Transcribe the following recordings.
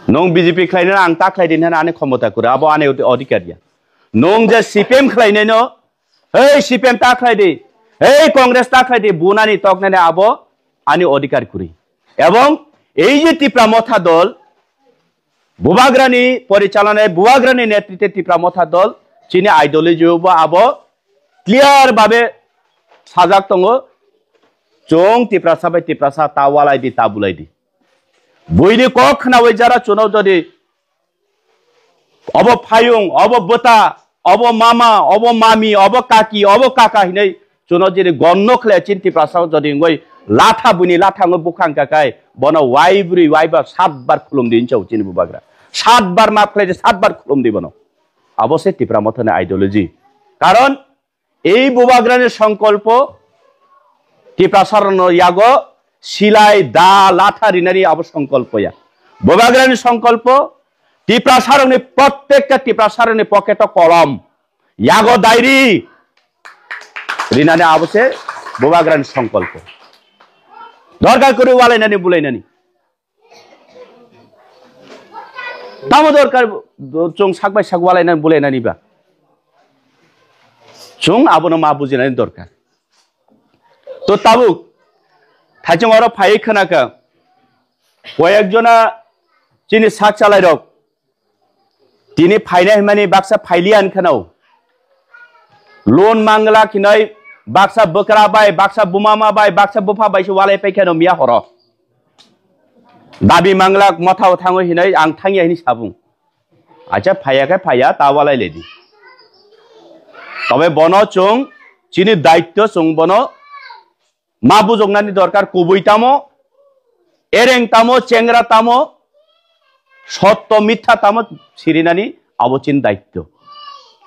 नों बीजेपी खालायनो आं ता खालायदों होनना आने क्षमता करे आबो आने अधिकारिया नों जे सीपीएम खालायनो हे सीपीएम ता खालायदे हे कांग्रेस ता खालायदे बुनानि तकनाने आबो आने अधिकार करी एवं এই যে ত্রিপুরা মথা দল বুবাগ্রানি পরিচালনায় বুবাগ্রানি নেতৃত্বে ত্রিপুরা মথা দল চিনি আইডিयोलॉजी আবো ক্লিয়ার ভাবে সাজাক দङ जों ত্রিপুরা তাওয়ালাই দি তাবুলাই দি বইনি কক খানাওই যারা চুনাव যদি অব ফায়ুং অব বতা অব মামা অব মামি অব কাকি অব কাকা হিनै চুনাव যদি গন্ন খলে চিন ত্রিপুরা যদি গই लाथा बुनि लाथा बुखां काकाय बनो वाइब्री वाइबा 7 बार खुलुम दिन चौ चिनि बुबाग्रा 7 बार मा खले 7 बार खुलुम दी बनो अवश्य ত্রিপুরা মথনে आइडियोलॉजी कारण এই বুবাগ্রানের সংকল্প ত্রিপুরা সারণ ইয়াগো সিলাই দা লাথা রিনারি আব সংকল্পয়া বুবাগ্রানের সংকল্প ত্রিপুরা সারণে প্রত্যেকটা ত্রিপুরা সারণে পকেট কলম ইয়াগো ডায়েরি রিনানে আবছে বুবাগ্রানের সংকল্প দরকার করে ওয়ালাইনানি বুলাইনানি তামো দরকার চং সাকবাই সাক ওয়ালাইনানি বুলাইনানি বা চং আবনো মা বুজিনানি দরকার তো তাবুক থাইচং আরো ফাই খানাকা কয়েকজনা চিনি সাক চালাই রক তিনি ফাইনাই মানে বাক্সা ফাইলি আনখানাও লোন মাংলা কিনাই बाक्सा बकरा बाय बाक्सा बुमामा बाय बाक्सा बुफा बाय वाले पैखानो मिया हर दाबी मांगला मथाव थाङो हिनै आं थाङि हिनि साबुं आचा फायाखै फाया तावालाय लेदि तबे बनो चुं चिनि दायित्व चुं बनो मा बुजगनानि दरकार कुबैतामो एरेंतामो चेंग्रातामो सत्य मिथ्या तामो सिरिनानि अबचिन दायित्व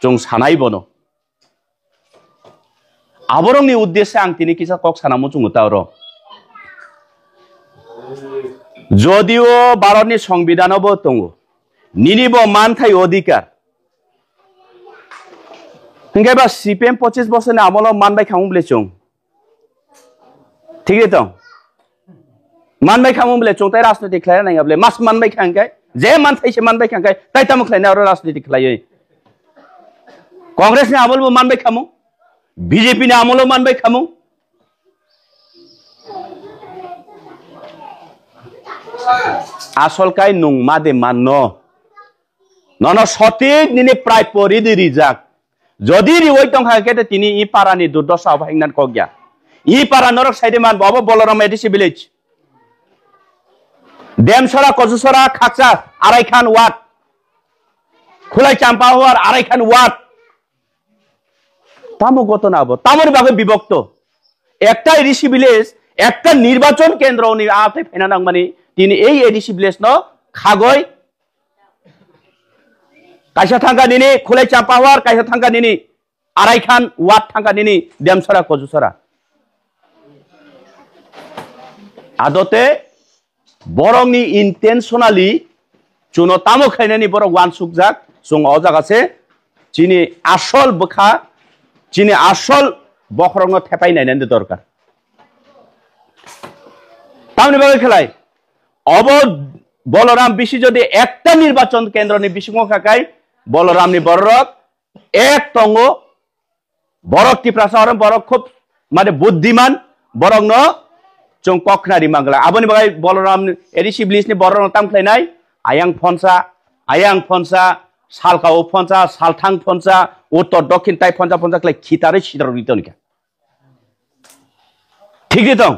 चुं सानाय बनो आबरंनि उद्देश्य आं तिनि किसा कक सानामो चुङो तारो যদিও भारतनि संविधानावबो दङ निनिबो मानथाय अधिकार हिंगाबा सीपीएम 25 बছरनि आमोलाव मानबाय खामुबले चुं ठीक है तो मानबाय खामुबले चुं ताय राजनीति खलाय नायाबले मास मानबाय खांगाय जे मानथायसे मानबाय खांगाय ताय तामो खलायना आरो राजनीति खलाय कांग्रेसनि आमोलबो मानबाय खामु बीजेपी ने आमोलो मानबाय खामु आसलकाय नंमा दे मानो नन सঠিক निने प्राय परिदि रिजाक जदि रिवै तंखाके तिनि इ पारानि दुर्दशा अभायनान कग्या इ पारा नरक साइडे मान बाबा बलराम एडिसि विलेज देमसरा कजुसरा खाकसा आरायखान वाट खुलाय चाम्पाहर आरायखान वाट तामो घटना हबो तामोर बागे विभक्त एकटा एडिसि विलेज एकटा निर्वाचन केंद्रनि आते फाइना नां माने तिनि एई एडिसि विलेज न खागय कायसा थांगा निनि खुलाय चाम्पाहर कायसा थांगा निनि आरायखान वाट थांगा निनि देमसरा कजुसरा आदते बरंनि इंटेंशनली चुनो तामो खायनानि बरं वान सुकजाक जों अजागासे चिनि आसल बखा चिनि आसल बखरंग थेपाय नायनानै दरकार तामनि बागै खेलाय अब बलराम बिसि जदि एकटा निर्वाचन केंद्रनि बिसिङाव खाकाय बलरामनि बरक एक तंग बरक टिप्रासार बरक खूब माने बुद्धिमान बरक न जों कखनारि मांगला आबनि बागै बलराम एडिसि विलेजनि बरक ताम खायनाय आयां फनसा सालकाव फनसा सालथां फनसा उत्तर दक्षिण ताय फनसा फनसा क्लाय खितारै सिदार रितनिका ठीक दं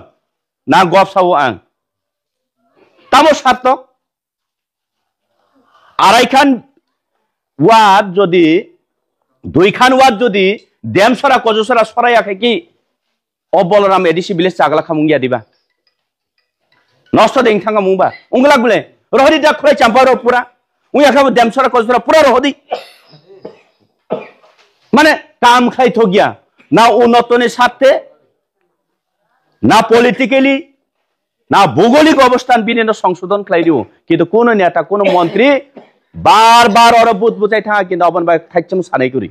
ना गपसाव आं तामो सार्थक आरायखान वाद जदि दुइखान वाद जदि देमसरा कजुसरा सरायाखै कि अ बलराम एडिसि विलेज जागला खामुंगिया दिबा नष्ट दें थांगा मुंबा उंगलाक बले रहरि दा खुराय चाम्पारो पुरा उयाखाबो देमसरा कजुसरा पुरा रहदि माने काम खाय थगिया ना उन्नतनि साथे ना पलिटिकली ना भौगोलिक अवस्थान बिनिनो संशोधन खालायदियो किन्तु कोनो नेता कोनो मंत्री बार बार और बुत बुझाय थाङा किन्तु अबन बाय थाइचम सानाय करि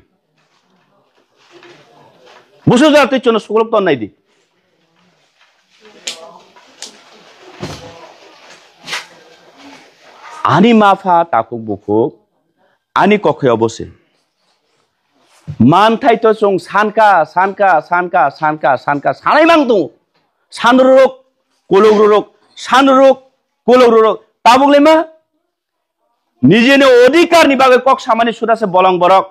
बुझो जाते चनो सुगलप तो नायदि Ani mafa takuk bukuk, ani kokhe obose. Mantai to chung sanka sanai mang tu. Sanruk, kologruk, tabuk lema. Nijene odikar ni bagai kok samani sudah se bolong borok,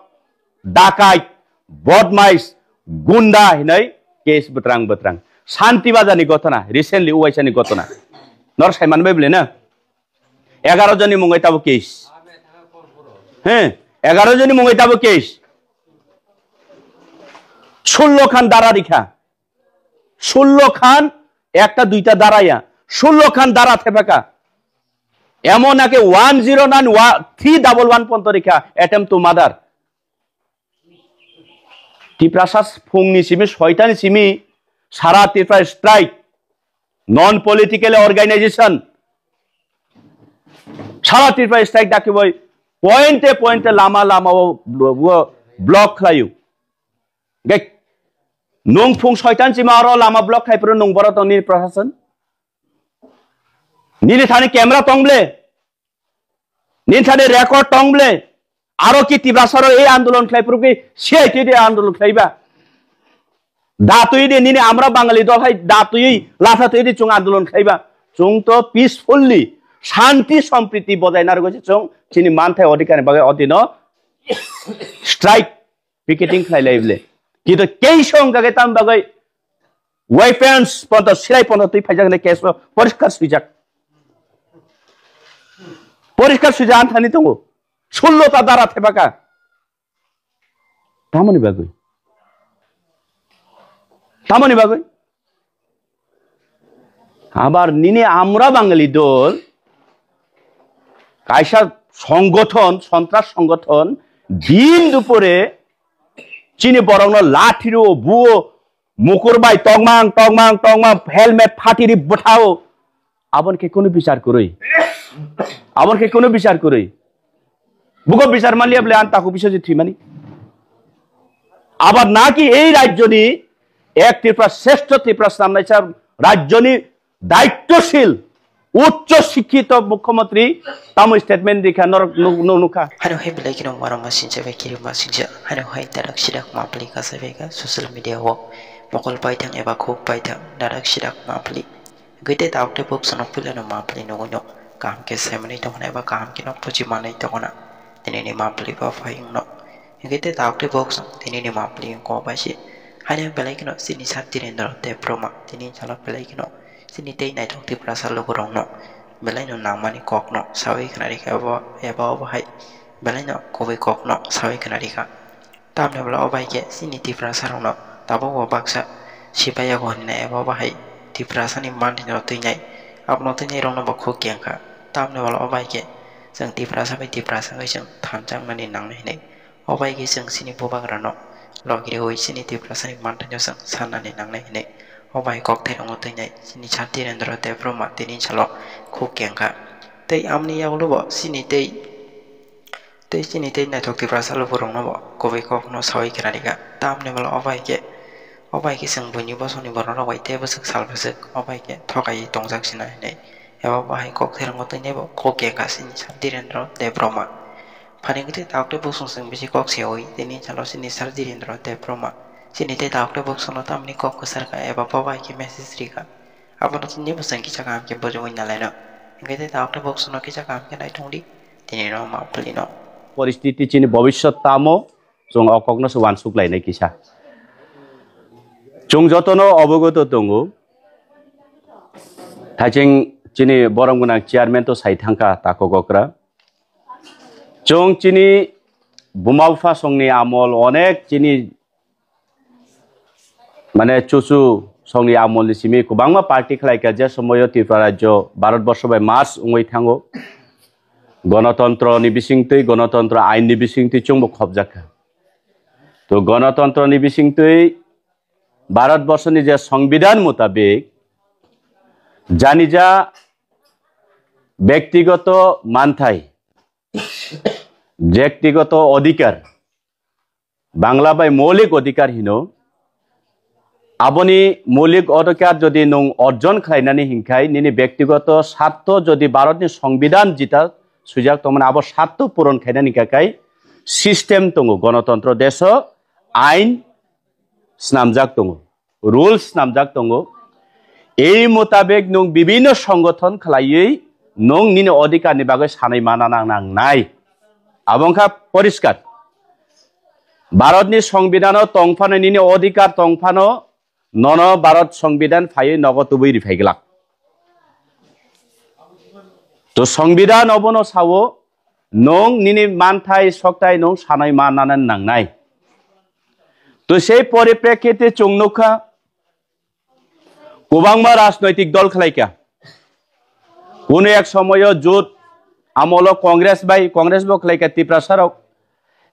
dakai, bodmais, gunda hinai, case betrang. Santi bazani gotona, recently uwaisani gotona. Nor Simon Bible na. 11 জনই মঙ্গই তাবো case হ্যাঁ 11 জনই মঙ্গই তাবো case 16 খান দাঁড়া রেখা 16 খান একটা দুইটা দাঁড়াইয়া 16 খান দাঁড়া থেপাকা এমন আগে 109 311 পর্যন্ত রেখা অ্যাটেম্প টু মাদার ত্রিপ্রাসাস ফুংনি সিমি শয়তানি সিমি সারা Tripura strike non political organisation সারা ত্রিপুরা স্ট্রাইক ডাকি বই পয়েন্টে লামা ব্লক খাইও গে নং ফুং শয়তান সিমা আরো লামা ব্লক খাইপুর নং বড় তনি প্রশাসন নিলি থানি ক্যামেরা টংবলে নিলি থানি রেকর্ড টংবলে আরো কি ত্রিপ্রাসার এই আন্দোলন খাইপুর কি সিআইটি দিয়ে আন্দোলন খাইবা দাতুই দিয়ে নিনি আমরা বাঙালি দল হাই দাতুই লাফা তুই দিয়ে চুং আন্দোলন খাইবা চুং তো পিসফুললি শান্তি সম্প্রীতি বজায় না রয়েছে চং চিনি মানথায় অধিকার বাগে অধীন স্ট্রাইক পিকেটিং খাইলাইবলে কিন্তু কেই সং জায়গায় তাম বাগে ওয়েপন্স পর্যন্ত সিলাই পর্যন্ত তুই ফাইজাগনে কেস পরিষ্কার সুইজাক আনথানি দङ 16টা দ্বারা থেবাকা তামনি বাগৈ আবার নিনে আমরা বাঙালি দল কাইসা সংগঠন সন্ত্রাস সংগঠন দিন দুপুরে চিনি বরং লাঠিরো বুয়ো মুকুরবাই টংমাং হেলমেট ফাটিরি বঠাও আবনকে কোনো বিচার করই বুকো বিচার মালিয়া বলে আন তাকু বিষয় থি মানি আবার নাকি এই রাজ্যনি এক ত্রিপুরা শ্রেষ্ঠ ত্রিপুরা সামনাইছা রাজ্যনি দায়িত্বশীল উচ্চ শিক্ষিত মুখ্যমন্ত্রী তাম স্টেটমেন্ট দেখা নুকা হানো হে বিলাই কিনো মারো মাসিন যাবে কিরো মাসিন যা হানো হাই দারাক সিরাক মাপলি কাসাবেগা সোশ্যাল মিডিয়া ও মকল পাইথাং এবা খুব পাইথাং দারাক সিরাক মাপলি গইতে দাউতে বক্স নপিলানো মাপলি নগনো কাম কে সেমনি তখনা এবা কাম কিনো পুজি মানাই তখনা তিনিনি মাপলি বা ফাইং ন গইতে দাউতে বক্স তিনিনি মাপলি কো বাইসি হানো বিলাই কিনো সিনি সাতিরেন্দ্র দেবপ্রমা তিনি চালক বিলাই কিনো sini tei nai thok ti prasa logo rong no belai no namani kok no sawi kana rika eba hai belai no kobe kok no sawi kana rika tamne bla obai ke sini ti prasa rong no tabo wa baksa sipaya go ne eba hai ti prasa ni man no tei nai apno tei nai rong no bakho kyang kha tamne bla obai ke jang ti prasa bai ti prasa ngai jang thanjang mani nang nei obai ke jang sini bobak rano logire hoi sini ti prasa ni man no sang sana ni nang nei obai kok thai rong tei nai sini Satirendra Debroma tini chalo khu kyangka tei amni yawlo bo sini tei nai thok ti prasa lo borong no bo kobai kok no sawi kranika tamne bala obai ke sang buni bo soni borong bai te bo sak sal basek obai ke thokai tongjak sina nei eba bai kok thai rong tei nei bo khu kyangka sini Satirendra Debroma phaningte takte bo sung sung bisi kok seoi tini chalo sini Satirendra Debroma sini tei takte bo sung no tamni kok sarka eba babai ke message rika apano tinye busang kicha kam ke bojo wina leno ngete takte box no kicha kam ke nai thongdi tini no ma plino পরিস্থিতি চিনি ভবিষ্যৎ তামো জং অকগ্ন সুৱান সুকলাই নাই কিসা জং যতনো অবগত দङ থাইচিং চিনি বরমগুনা chairman তো সাইথাঙ্কা তাকগকরা জং চিনি বুমাউফা সংনি আমল অনেক চিনি মানে চুচু সংনি আমল সিমি কুবাংমা পার্টি খালাইকা যে সময় ত্রিপুরা রাজ্য ভারতবর্ষ বাই মার্চ উঙই থাঙ্গো গণতন্ত্র নিবিসিংতৈ গণতন্ত্র আইন নিবিসিংতৈ চংবো খবজাকা তো গণতন্ত্র নিবিসিংতৈ ভারতবর্ষনি যে সংবিধান মোতাবেক জানি যা ব্যক্তিগত মানথাই ব্যক্তিগত অধিকার বাংলা বাই মৌলিক অধিকার হিনো আবনি মৌলিক অধিকার যদি নং অর্জন খাইনানি হিংখাই নিনি ব্যক্তিগত স্বার্থ যদি ভারতনি সংবিধান জিতা सुजाक तंगमोन आबो सात्तो पूरण खायनानि थाखाय सिस्टेम दङ गणतंत्र देश आइन स्नामजाक दङ रुल्स स्नामजाक दङ এই মোতাবেক নং বিভিন্ন সংগঠন খালাयै নং নিনে অধিকারनि बागै सानै माना नांनाय आबंखा परिष्कार भारतनि संविधान तंफानो निने अधिकार तंफानो नन भारत संविधान फायै नगतुबै रिफाइगला तो संविधान अबनो सावो नং निने मानथाय सकथाय नং सानै माना नांनाय तो সেই পরিপ্রেক্ষিতে চংনখা गोबांमा राजनैतिक दल खालायका कोनो एक समय जुट आमल कांग्रेस बो खालायका तिप्रासारक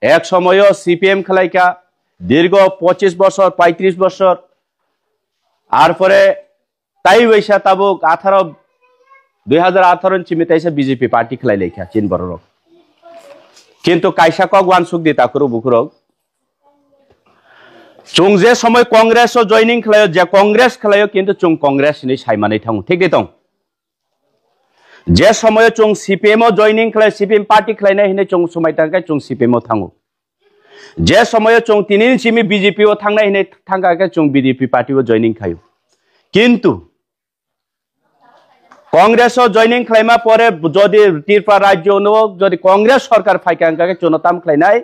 एक समय सीपीएम खालायका दीर्घ 25 बছর 35 বছর আর পরে তাই বৈশা তাবুক 2018 চিমিতাইছে বিজেপি পার্টি খালাইলাইকা চিন বড়রক কিন্তু কাইসাকক ওয়ানসুক দিতা করু বুকুরক चुंग जे समय कांग्रेस जॉइनिंग खालायो जे कांग्रेस खालायो किंतु चुंग कांग्रेस नि साइमानै थांग ठीक दं जे समय चुंग सीपीएम जॉइनिंग खालायो सीपीएम पार्टी खालायनाय हिने चुंग समय थांगाय चुंग सीपीएम थांगो जे समय चुंग तिनिन सिमि बीजेपी ओ थांनाय हिने थांगाय चुंग बीजेपी पार्टी ओ जॉइनिंग खायो किंतु कांग्रेस जॉइनिंग खालायमा परे जदि त्रिपुरा राज्य नो जदि कांग्रेस सरकार फायकांगाय चुनताम खालायनाय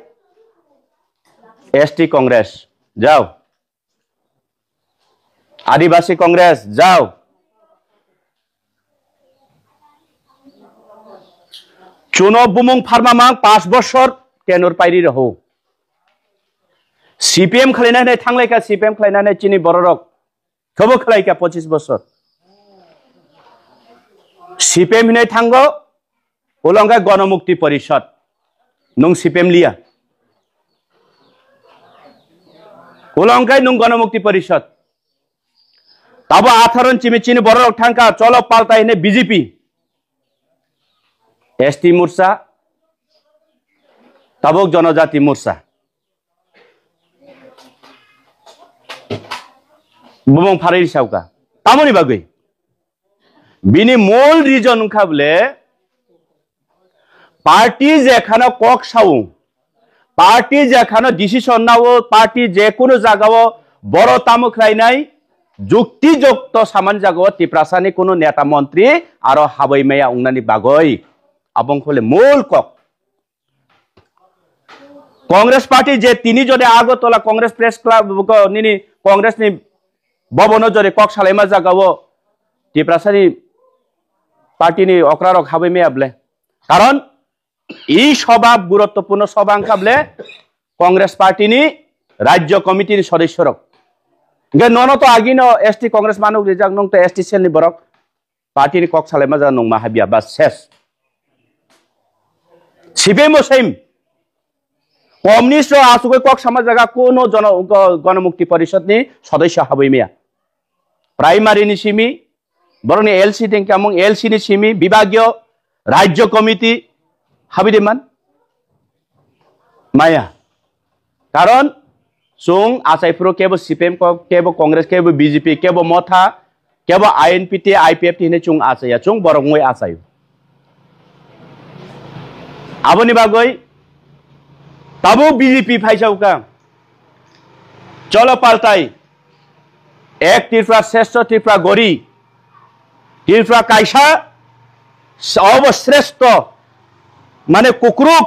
एसटी कांग्रेस जाओ आदिवासी कांग्रेस जाओ चुनो बुमुंग फार्मामांग 5 বছর टेनर पाइरी रहो सीपीएम खालायनानै थांलायका सीपीएम खालायनानै चिनि बररक खबो खालायका 25 বছর सीपीएम हिनै थांगो उलंगा गणमुक्ति परिषद नों सीपीएम लिया उलंगाय नुं गणमुक्ति परिषद ताबो 18 चिमिचिनि बररक थांका चलो पाल्टाइने बीजेपी एसटी मोर्चा ताबो जनजाति मोर्चा बुमं फारै सावका तामनि बागै बिनि मूल रिजन खाबले पार्टी जेखाना कक साउ पार्टी जेखानो डिसिशन नावो पार्टी जे कोनो जागाओ बड़ तामुख्लायनाय जुक्तियुक्त सामान जागाओ तिप्रासानि कोनो नेता मंत्री आरो हाबैमाया उंनानि बागै आबंखले मूल कक कांग्रेस पार्टी जे तिनि जदे आगरतला कांग्रेस प्रेस क्लब निनि कांग्रेसनि भवनो जदे कक सालायमा जागाओ तिप्रासानि पार्टीनि अक्रारक हाबैमायाब्ले कारण এই সভা গুরুত্বপূর্ণ সভা আংকাবলে कांग्रेस पार्टी राज्य कमिटी सदस्यरक नन तो आगिनो एसटी कांग्रेस मानुक रिजाक नं तो एसटी सेलनि बरक पार्टी कक सालायमा जा नं माहाबिया बा शेष सीपीएम सेम कम्युनिस्ट आसुकै कक समाज जागा कोनो गणमुक्ति परिषदनि सदस्य हाबैमाया प्राइमारी नि सिमि बरनि एलसी टेंकामं एलसी नि सिमि विभागीय राज्य कमिटी हाबिदेमान माया कारण चुंग आसाइफ्रो केबो सीपीएम केबो कांग्रेस केबो बीजेपी केबो मथा केबो आईएनपीटी आईपीएफटी ने चुंग आसाया चुंग बरंगय आसायो आबोनि बागै ताबो बीजेपी फाइसाउका चलो पाल्टाई एक त्रिपुरा श्रेष्ठ त्रिपुरा गरी त्रिपुरा कायसा सर्वश्रेष्ठ माने कुकुरुक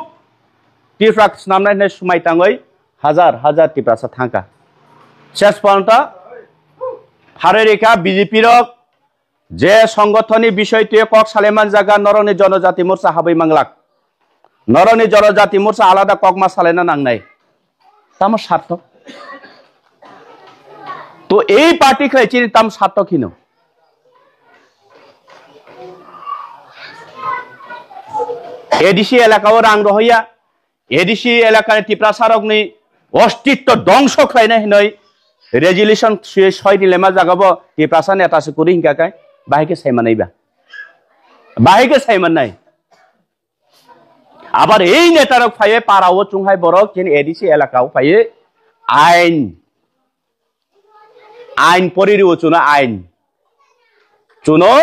त्रिपुरा नामनाय सुमायताङै हजार हजार त्रिपुरासा थांका शेष पर्यन्त हारेरेखा बीजेपी रक जे संगठननि विषयटे कक सालेमान जागा नरनि जनजाति मोर्चा हाबै मांगलाक नरनि जनजाति मोर्चा आलादा ककमा सालायना नांनाय ताम स्वार्थ तो এই पार्टी खायची ताम स्वार्थ किनो एडीसी एलाकाओ रां रहैया एडीसी एलाकानि तिप्रासारकनि अस्तित्व ध्वंस खालायनाय हिनै रेजुलेशन 6 नि लेमा जागाबो तिप्रासा नेतासो करि हिंकाकाय बाहायके सायमानायबा बाहायके सायमानाय आबार এই नेतारक फाये पाराओ चुंहाय बरक किन एडीसी एलाकाओ फाये आइन आइन परिरिउ चुनो आइन चुनो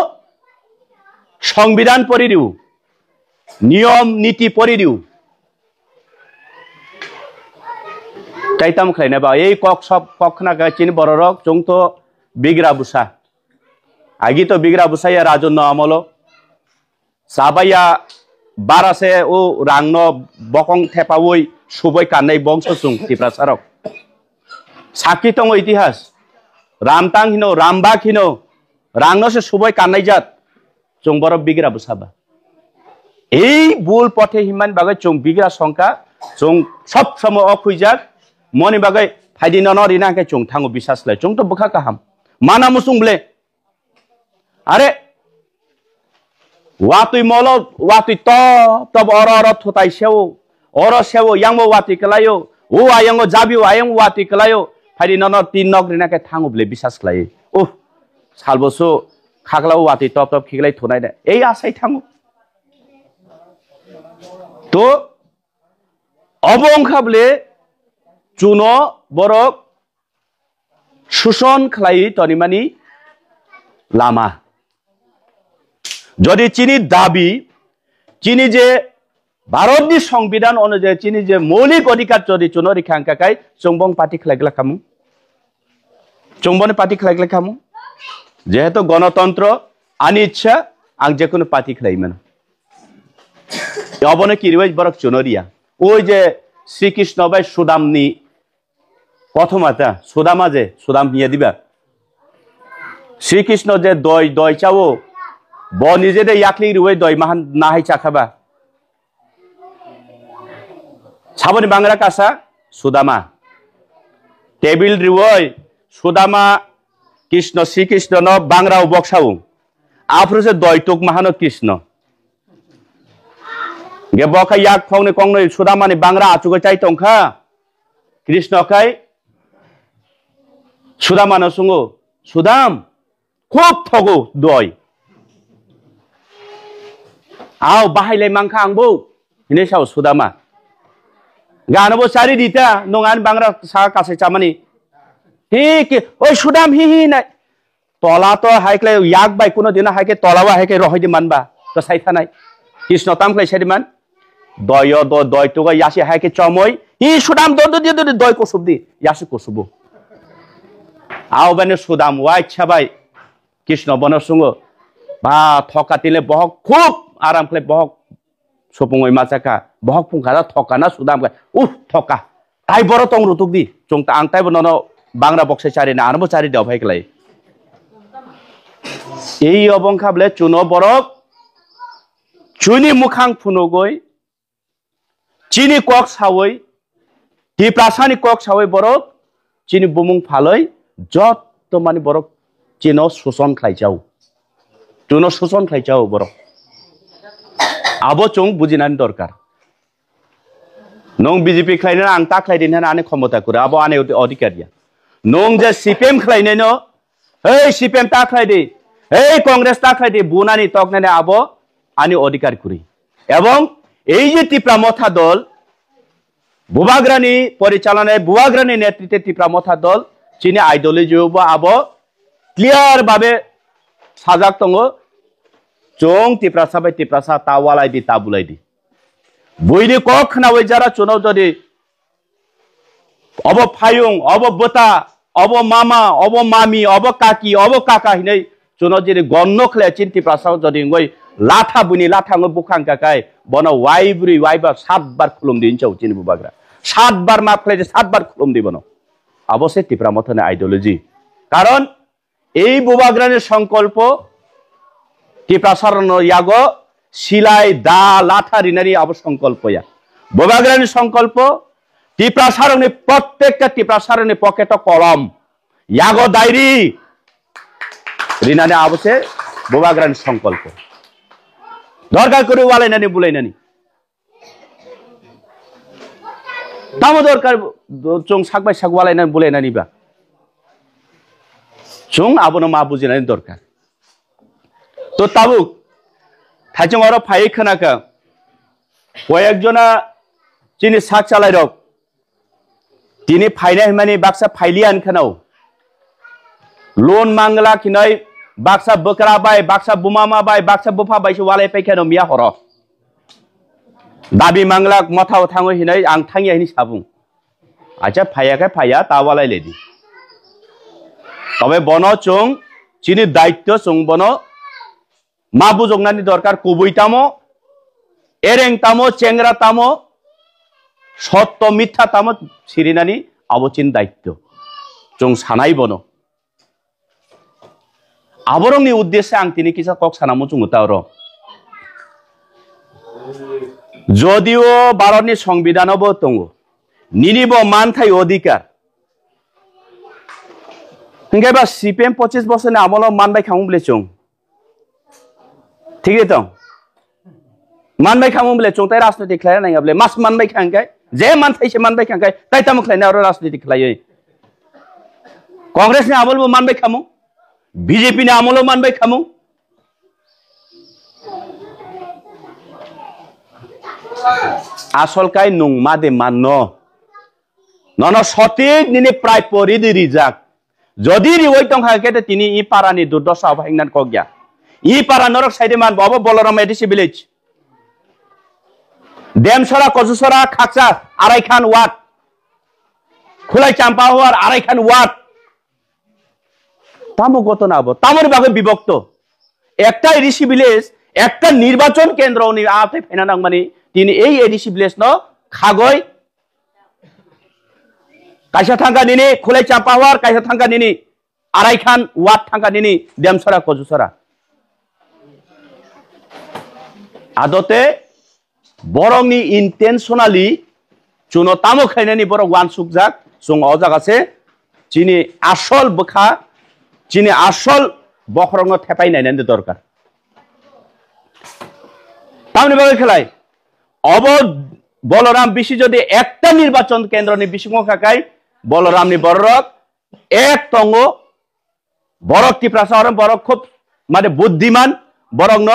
संविधान परिरिउ নিয়ম নীতি পরিদিউ তাইতাম খাইনা বা এই কক সব কখনা চিনি বড় রক চং তো বিগ্রা বুসা আগে তো বিগ্রা বুসাইয়া রাজন্য আমল সাবাইয়া বারাসে ও রাংন বকং থেপাওই সুবই কান্নাই বংশ চুং ত্রিপুরা সারক সাক্ষী দङ ইতিহাস রামতাং হিনো রামবাগ হিনো রাংনসে সুবই কান্নাই জাত চং বড় বিগ্রা বুসাবা এই বুল পথে হিমান বাগৈ চং বিগ্রা সংখ্যা চং সব সময় অখুইজাক মনি বাগৈ ফাইদি নন রিনাকে চং থাঙ্গো বিশ্বাস লাই চং তো বখা কাহাম মানা মুসুং বলে আরে ওয়াতুই মল ওয়াতুই তব অর থতাই সেও অর সেও ইয়াংবো ওয়াতুই কলায়ো ও আয়াঙ্গো জাবিও আয়াং ওয়াতুই কলায়ো ফাইদি নন তিন নক রিনাকে থাঙ্গো বলে বিশ্বাস লাই ও সালবসো খাগলাও ওয়াতুই তব তব খিগলাই থনাই দে এই আসাই থাঙ্গো তো অবংখাবলে চুনো বরক শোষণ খালাই তনিমানি লামা যদি চিনি দাবি চিনি যে ভারতনি সংবিধান অনুযায়ী চিনি যে মৌলিক অধিকার যদি চুনো রিখাঙ্কাকাই চংবং পার্টি খেলাইগলা খামু চংবনে পার্টি খেলাইগলা খামু যেহেতু গণতন্ত্র আনি ইচ্ছা আং যে কোনো পার্টি খেলাইমান অবনে কিরিবাই বরক চুনরিয়া ওই যে শ্রীকৃষ্ণ বাই সুদামনি কথমাতা সুদামা যে সুদাম নিয়ে দিবা শ্রীকৃষ্ণ যে দই দই চাও ব নিজে দে ইয়াকলি রুই দই মাহান নাহাই চাখাবা সাবনি বাংলা কাসা সুদামা টেবিল রুই সুদামা কৃষ্ণ শ্রীকৃষ্ণ ন বাংলা বক্সাও আফ্রসে দই টুক মাহানো কৃষ্ণ গে বখা ইয়াক ফংনে কংনে সুদামানি বাংলা আচুগো চাই তংখা কৃষ্ণকাই সুদামানো সুঙ্গো সুদাম খুব থগো দই আও বাহাইলাই মাংখা আংবো হিনে সাও সুদামা গানবো চারি দিতা নঙান বাংলা সা কাছে চামানি হি ওই সুদাম হি হি নাই তলা তো হাইকলে ইয়াক বাই কোনো দিন হাইকে তলাবা হাইকে রহই দি মানবা তো সাইথা নাই কৃষ্ণ তামকলাই সাইদিমান দয় দয় তো ইয়াসি হাইকে চমই হি সুদাম দ দয় কসুব দি ইয়াসি কসুবো আও বানে সুদাম ওয়াই ছাবাই কৃষ্ণ বনের সঙ্গে বা থকা তিলে বহক খুব আরাম খালে বহক সপুঙই মাচাকা বহক ফুংখাদা থকা না সুদাম উহ থকা তাই বড় টং রুতুক দি চংতা আং তাইবো নন বাংলা বক্সে চারি না আরবো চারি দেও ভাইকলাই এই অবংখাবলে চুনো বরক চুনি মুখাং ফুনুগই চিনি কক সাওই টিপ্রাসানি কক সাওই বরক চিনি বুমুং ফালই যত মানে বরক চিনো শোষণ খাইছাও চুনো শোষণ খাইছাও বরক আবো চং বুঝিনানি দরকার নং বিজেপি খাইনা আং তা খাইদিন হানা আনে ক্ষমতা করে আবো আনে অধিকারিয়া নং যে সিপিএম খাইনে ন এই সিপিএম তা খাইদি এই কংগ্রেস তা খাইদি বুনানি তকনানি আবো আনি অধিকার করি এবং এই যে ত্রিপুরা মথা দল বুবাগ্রানি পরিচালনায় বুবাগ্রানি নেতৃত্বে ত্রিপুরা মথা দল চিনি আইডিওলজি আবো ক্লিয়ার ভাবে সাজাক দङ চং ত্রিপ্রাসা তাওয়ালাই দি তাবুলাই দি বইনি কক নাওই যারা চুনো যদি অব ফায়ুং অব বতা অব মামা অব মামি অব কাকি অব কাকা হিनै চুনো যদি গণ্য খেলে চিন ত্রিপ্রাসা যদি গই লাঠা বুনি লাঠা বুখাং কাকাই বন ওয়াইবুরি ওয়াইবা 7 বার খুলুম দিন চাও চিনি বুবাগ্রা 7 বার মাপ খেলে 7 বার খুলুম দিবন অবশ্যই ত্রিপুরা মথনে আইডিওলজি কারণ এই বুবাগ্রানের সংকল্প ত্রিপ্রাসারণ ইয়াগ শিলাই দা লাঠা রিনারি আব সংকল্প ইয়া বুবাগ্রানের সংকল্প ত্রিপ্রাসারণে প্রত্যেকটা ত্রিপ্রাসারণে পকেট কলম ইয়াগ ডায়েরি রিনানি আবসে বুবাগ্রানের সংকল্প দরকার করে ওয়ালাইনানি বুলাইনানি দামো দরকার চং সাকবাই সাক ওয়ালাইনানি বুলাইনানি বা চং আবনো মা বুঝিনানি দরকার তো তাবুক থাইচং আরো ফাই খানাকা কয়েকজনা চিনি সাক চালাই রক তিনি ফাইনাই মানে Baksa ফাইলিয়াन খানাও loan Mangla খিনাই Baksa Bakra by Baksa বুমামা by Baksa বুফা বাইসো ওয়ালাই পাইখানো মিয়া হর दाबि मांगला मथाव थाङो हिनै आं थाङिया हिनि साबुं आचा फायाखाय फाया तावालाय लेदि तबे बनो चुं चिनि दायित्व चुं बनो मा बुजोंनानि दरकार कुबैतामो एरेंतामो चेंग्रातामो सत्य मिथ्यातामो सिरिनानि अबचिन दायित्व चुं सानाय बनो आबरंनि उद्देश्य आं तिनि किसा कक सानामो चुं उतारो যদিও भारतनि संविधानावबो दङ निनिबो मानथाय अधिकार हिंगाबा सीपीएम 25 বছরनि আমলাव मानबाय खामुबले चुं ठीक है तो मानबाय खामुबले चुं ताय राजनीति खालाय नांगाबले मास मानबाय खांगाय जे मानथायसे मानबाय खांगाय ताय ताम खालायना आरो राजनीति खालाय कांग्रेसनि आमलबो मानबाय खामु बीजेपीनि आमलाव मानबाय खामु आसलकाय नंमा दे मानो नन सঠিক निनि प्राय परिदि रिजाक जदि रिवै तंखाके तिनि इ पारानि दुर्दशा भाइनान कग्या इ पारा नरक साइडे मान बाबा बलराम एडिसि विलेज देमसरा कजुसरा खाकसा आरायखान वाट खुलाय चाम्पाहर आरायखान वाट तामो घटनाबो तामर बागे विभक्त একটা এডিসি ভিলেজ একটা নির্বাচন কেন্দ্রনি আতে ফেনা নাংমানি তিনি এই এডিসি ভিলেজ ন খাগয় কাইসা থাঙ্গা নিনি খুলাই চাম্পাওয়ার কাইসা থাঙ্গা নিনি আরাইখান ওয়াট থাঙ্গা নিনি দেমসরা কজুসরা আদতে বরংনি ইন্টেনশনালি চুনো তামো খাইনানি বড় ওয়ান সুকজাক সুং অজাগাছে চিনি আসল বখা চিনি আসল বখরং থেপাই নাইনানি দরকার তামনি বাগে খেলাই অব বলরাম বিশি যদি একটা নির্বাচন কেন্দ্রনি বিশিংখাকাই বলরামনি বড়রক এক তঙ্গ বরকটি প্রাসারম বরক খুব মানে বুদ্ধিমান বরং ন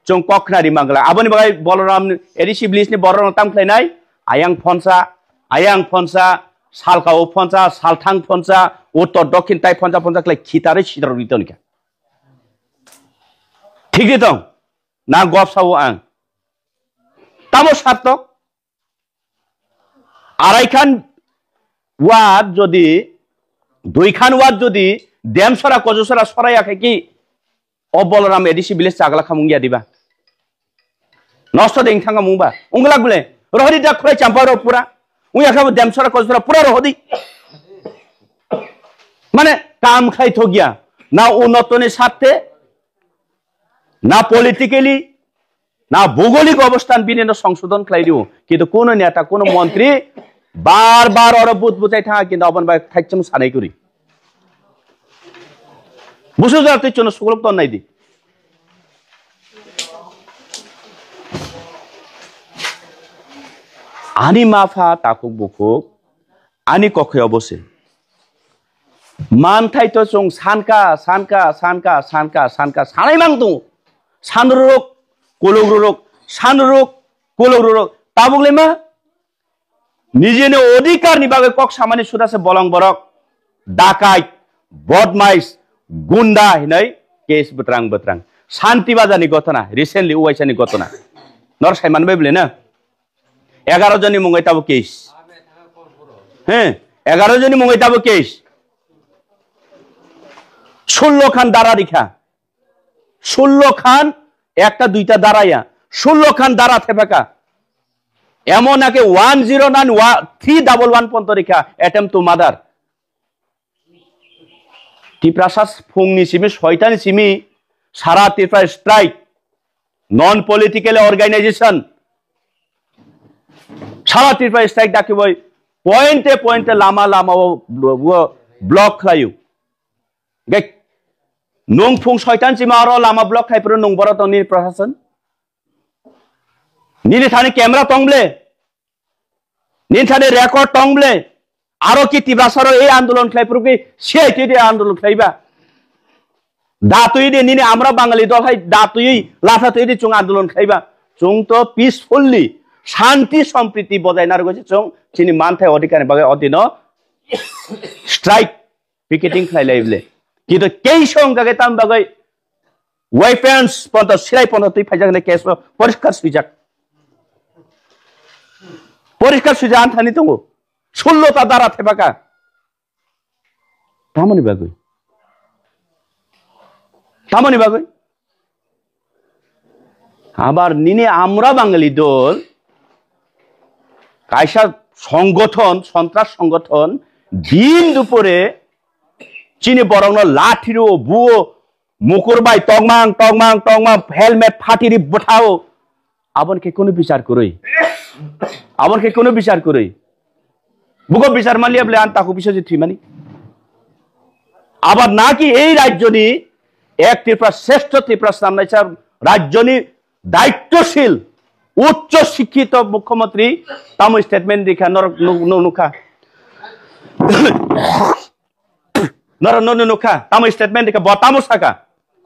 চং কখনারি মাংলা আবনি বাগাই বলরাম এডিসি ভিলেজনি বড়রং তাম খাইনাই আয়াং ফনসা সালকাও ফনসা সালথাং ফনসা উত্তর দক্ষিণ তাই ফনসা ফনসা খাই খিতারে সিদার রিতনিকা ঠিক দं না গপসাও आं তামো সার্থক আড়াইখান ওয়াট যদি দুইখান ওয়াট যদি দেমসরা কজসরা সরাইয়াকে কি অবলরাম এডিসি ভিলেজ চাগলা খামুঙ্গিয়া দিবা নষ্ট দেং থাঙ্গা মুবা উংলা গুলে রহদি দা খুলাই চাম্পার পুরা উইয়া খাবো দেমসরা কজসরা পুরা রহদি মানে কাম খাই থগিয়া না উন্নতনের স্বার্থে না পলিটিক্যালি না ভৌগোলিক অবস্থান বিনিয়োগ সংশোধন খাই দিও কিন্তু কোন নেতা কোন মন্ত্রী বারবার ওর বুঝ বুঝাই থাকা কিন্তু অবন বাই থাইচম সানাই করি বুঝো যাতে চন সুগলক তো নাই দি আনি মাফা তাকুক বুকুক আনি কখে অবশ্যই মান থাই তো চং সানকা সানকা সানকা সানকা সানকা সানাই মাং দं সানরুক কোলগরুক সানরুক কোলগরুক তাবুগলে মা নিজেনে অধিকারনি বাগে কক সামানি সুদাসে বলং বরক ডাকাইত বদমাইশ গুন্ডা হিনাই কেস বত্রাং শান্তি বাজানি ঘটনা রিসেন্টলি ওয়াইসানি ঘটনা নর সাইমান বাইবলে না 11 জনি মুঙ্গাই তাবো কেস হ্যাঁ 11 জনি মুঙ্গাই তাবো কেস 16 খান দাঁড়া রিখা 16 খান একটা দুইটা দাঁড়াইয়া 16 খান দাঁড়া থেপাকা এমন আগে 109 পন্তরিকা অ্যাটেম্প টু মাদার টিপ্রাসাস ফুংনি সিমি শয়তানি সিমি সারা Tripura strike non political organisation সারা ত্রিপুরা স্ট্রাইক ডাকি বই পয়েন্টে পয়েন্টে লামা লামা ব্লক খাইও গে নং ফুং শয়তান সিমা আরো লামা ব্লক খাইপুর নং বড় তংনি প্রশাসন নিনি থানি ক্যামেরা তংবলে নিনি থানি রেকর্ড তংবলে আরো কি তীব্রাসর এই আন্দোলন খাইপুর কি সিআইটি দে আন্দোলন খাইবা দাতুই দে নিনি আমরা বাঙালি দল হাই দাতুই লাফা তুই দে চুং আন্দোলন খাইবা চুং তো পিসফুললি শান্তি সম্প্রীতি বজায় না রয়েছে চুং চিনি মানথাই অধিকার বাগে অধীন স্ট্রাইক পিকেটিং খাইলাইবলে কিন্তু কেই সংখ্যাকে তাম বাগে ওয়েপন্স পন্ত সিলাই পন্ত তুই ফাইজাগনে কেস পরিষ্কার সুইজাক পরিষ্কার সুজা আনথানি দङ 16টা দ্বারা থেবাকা তামনি বাগৈ আবার নিনে আমরা বাঙালি দল কাইসা সংগঠন সন্ত্রাস সংগঠন দিন দুপুরে চিনি বরং লাঠিরো বুয়ো মুকুরবাই টংমাং হেলমেট ফাটিরি বঠাও আবনকে কোনো বিচার করই বুকো বিচার মালিয়া বলে আনতাকো বিষয় যে থিমানি আবার নাকি এই রাজ্যনি এক ত্রিপুরা শ্রেষ্ঠ ত্রিপুরা সামনাইছা রাজ্যনি দায়িত্বশীল উচ্চ শিক্ষিত মুখ্যমন্ত্রী তামো স্টেটমেন্ট দেখা নুখা নুখা তামো স্টেটমেন্ট দেখা বতামো সাকা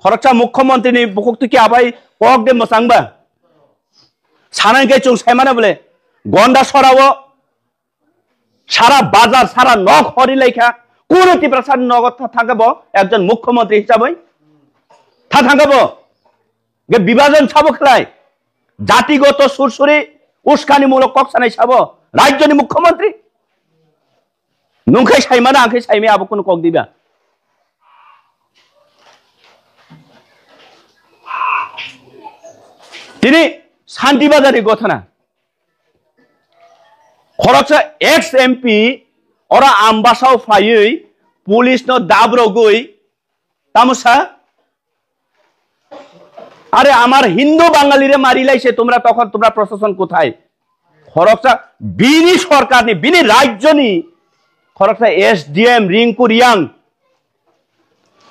খরচা মুখ্যমন্ত্রী নি বুকুক কি আবাই কক দে মসাংবা সানাইকে চুং সাইমানা বলে গন্ডা সরাও সারা বাজার সারা নখ হরি লেখা কোন ত্রিপুরা নগদ থাকাবো একজন মুখ্যমন্ত্রী হিসাবে থাকাবো বিভাজন ছাবো খেলায় জাতিগত সুরসুরি উস্কানিমূলক কক্সানাই ছাবো রাজ্যনি মুখ্যমন্ত্রী নুখাই সাইমানা আঁখাই সাইমে আবো কোনো কক দিবা তিনি শান্তিবাজারের ঘটনা খরচা এক্স এমপি ওরা আমবাসাও ফাইই পুলিশ ন দাবরগই তামসা আরে আমার হিন্দু বাঙালিরে মারি লাইছে তোমরা তখন তোমরা প্রশাসন কোথায় খরচা বিনি সরকার নি বিনি রাজ্য নি খরচা SDM Rinku Reang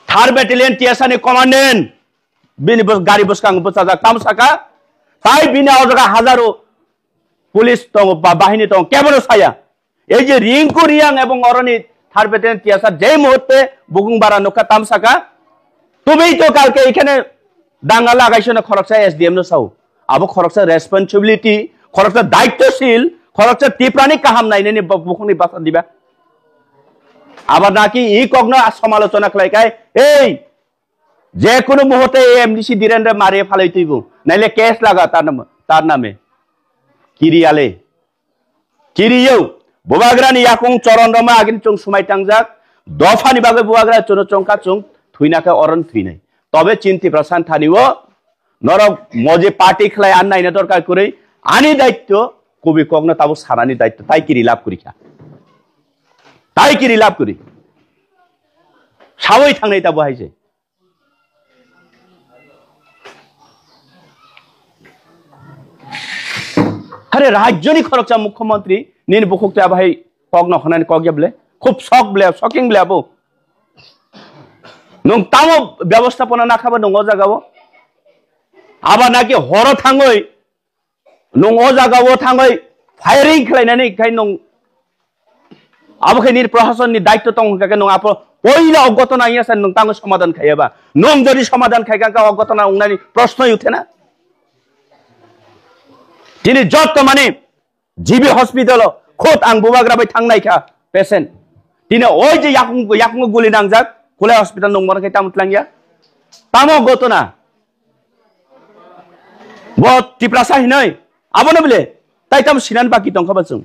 3rd battalion টিএসআনি কমান্ডেন্ট বিনি গাড়ি বসকাং বসাজা তামসাকা তাই বিনা অজগা হাজারো পুলিশ বাহিনী তো কেমন ছায়া এই যে রিঙ্কু রিয়াং এবং অরণি 3rd ব্যাটালিয়ন টিএসআর যে মুহূর্তে বুকুংবারা নৌকা তামসাকা তুমিই তো কালকে এখানে দাঙ্গা লাগাইছো না খরচা এসডিএম নো সাউ আবো খরচা রেসপন্সিবিলিটি খরচা দায়িত্বশীল খরচা টিপ্রানি কাহাম নাই নে বুকুনি বাসা দিবা আবার নাকি ই কগ্ন সমালোচনা খাইকাই এই যে কোনো মুহূর্তে এমডিসি দিরেন্দ্র মারিয়ে ফালাই তুইব নাইলে কেস লাগা তার নামে কিরিয়েও বুবাগ্রানি ইয়াকুং চরণ রমা আগিন চং সুমাই টাংজাক দফানি বাগে বুবাগ্রা চনো চংকা চং থুইনাকে অরণ থুইনাই তবে চিন্তি প্রশান্ত থানিও নরক মজে পার্টি খেলায় আর নাই না দরকার করে আনি দায়িত্ব কবি কগ্ন তাবো সারানি দায়িত্ব তাই কি রিলাভ করি সাবই থাংনাই তাবো হাইছে আরে রাজ্যনি খরচা মুখ্যমন্ত্রী নিন বুকুকতে আবাই কগ্ন খনানি কগে বলে খুব শকিং বলে আবো নং তামো ব্যবস্থাপনা না খাবো নং জাগাবো আবার নাকি হর থাঙ্গই নং জাগাবো থাঙ্গই ফায়ারিং খেলাইনানি খাই নং আবকে নির প্রশাসননি দায়িত্ব তং কাকে নং আপো পয়লা অজ্ঞত না ইয়াছে নং তাঙ্গ সমাধান খাইবা নং যদি সমাধান খাইকা অজ্ঞত না উনানি প্রশ্নই উঠে না তিনি যত মানে জিবি হসপিটাল খোদ আং বুবাগ্রাবাই থাংনাইখা পেশেন্ট তিনি ওই যে ইয়াকুং গুলি নাংজাক কোলাই হসপিটাল নংবর খাই তামুতলাঙ্গিয়া তামো গতনা ব টিপ্রাসা হিনই আবনো বলে তাই তাম সিনান বাকি তংখাবাচুং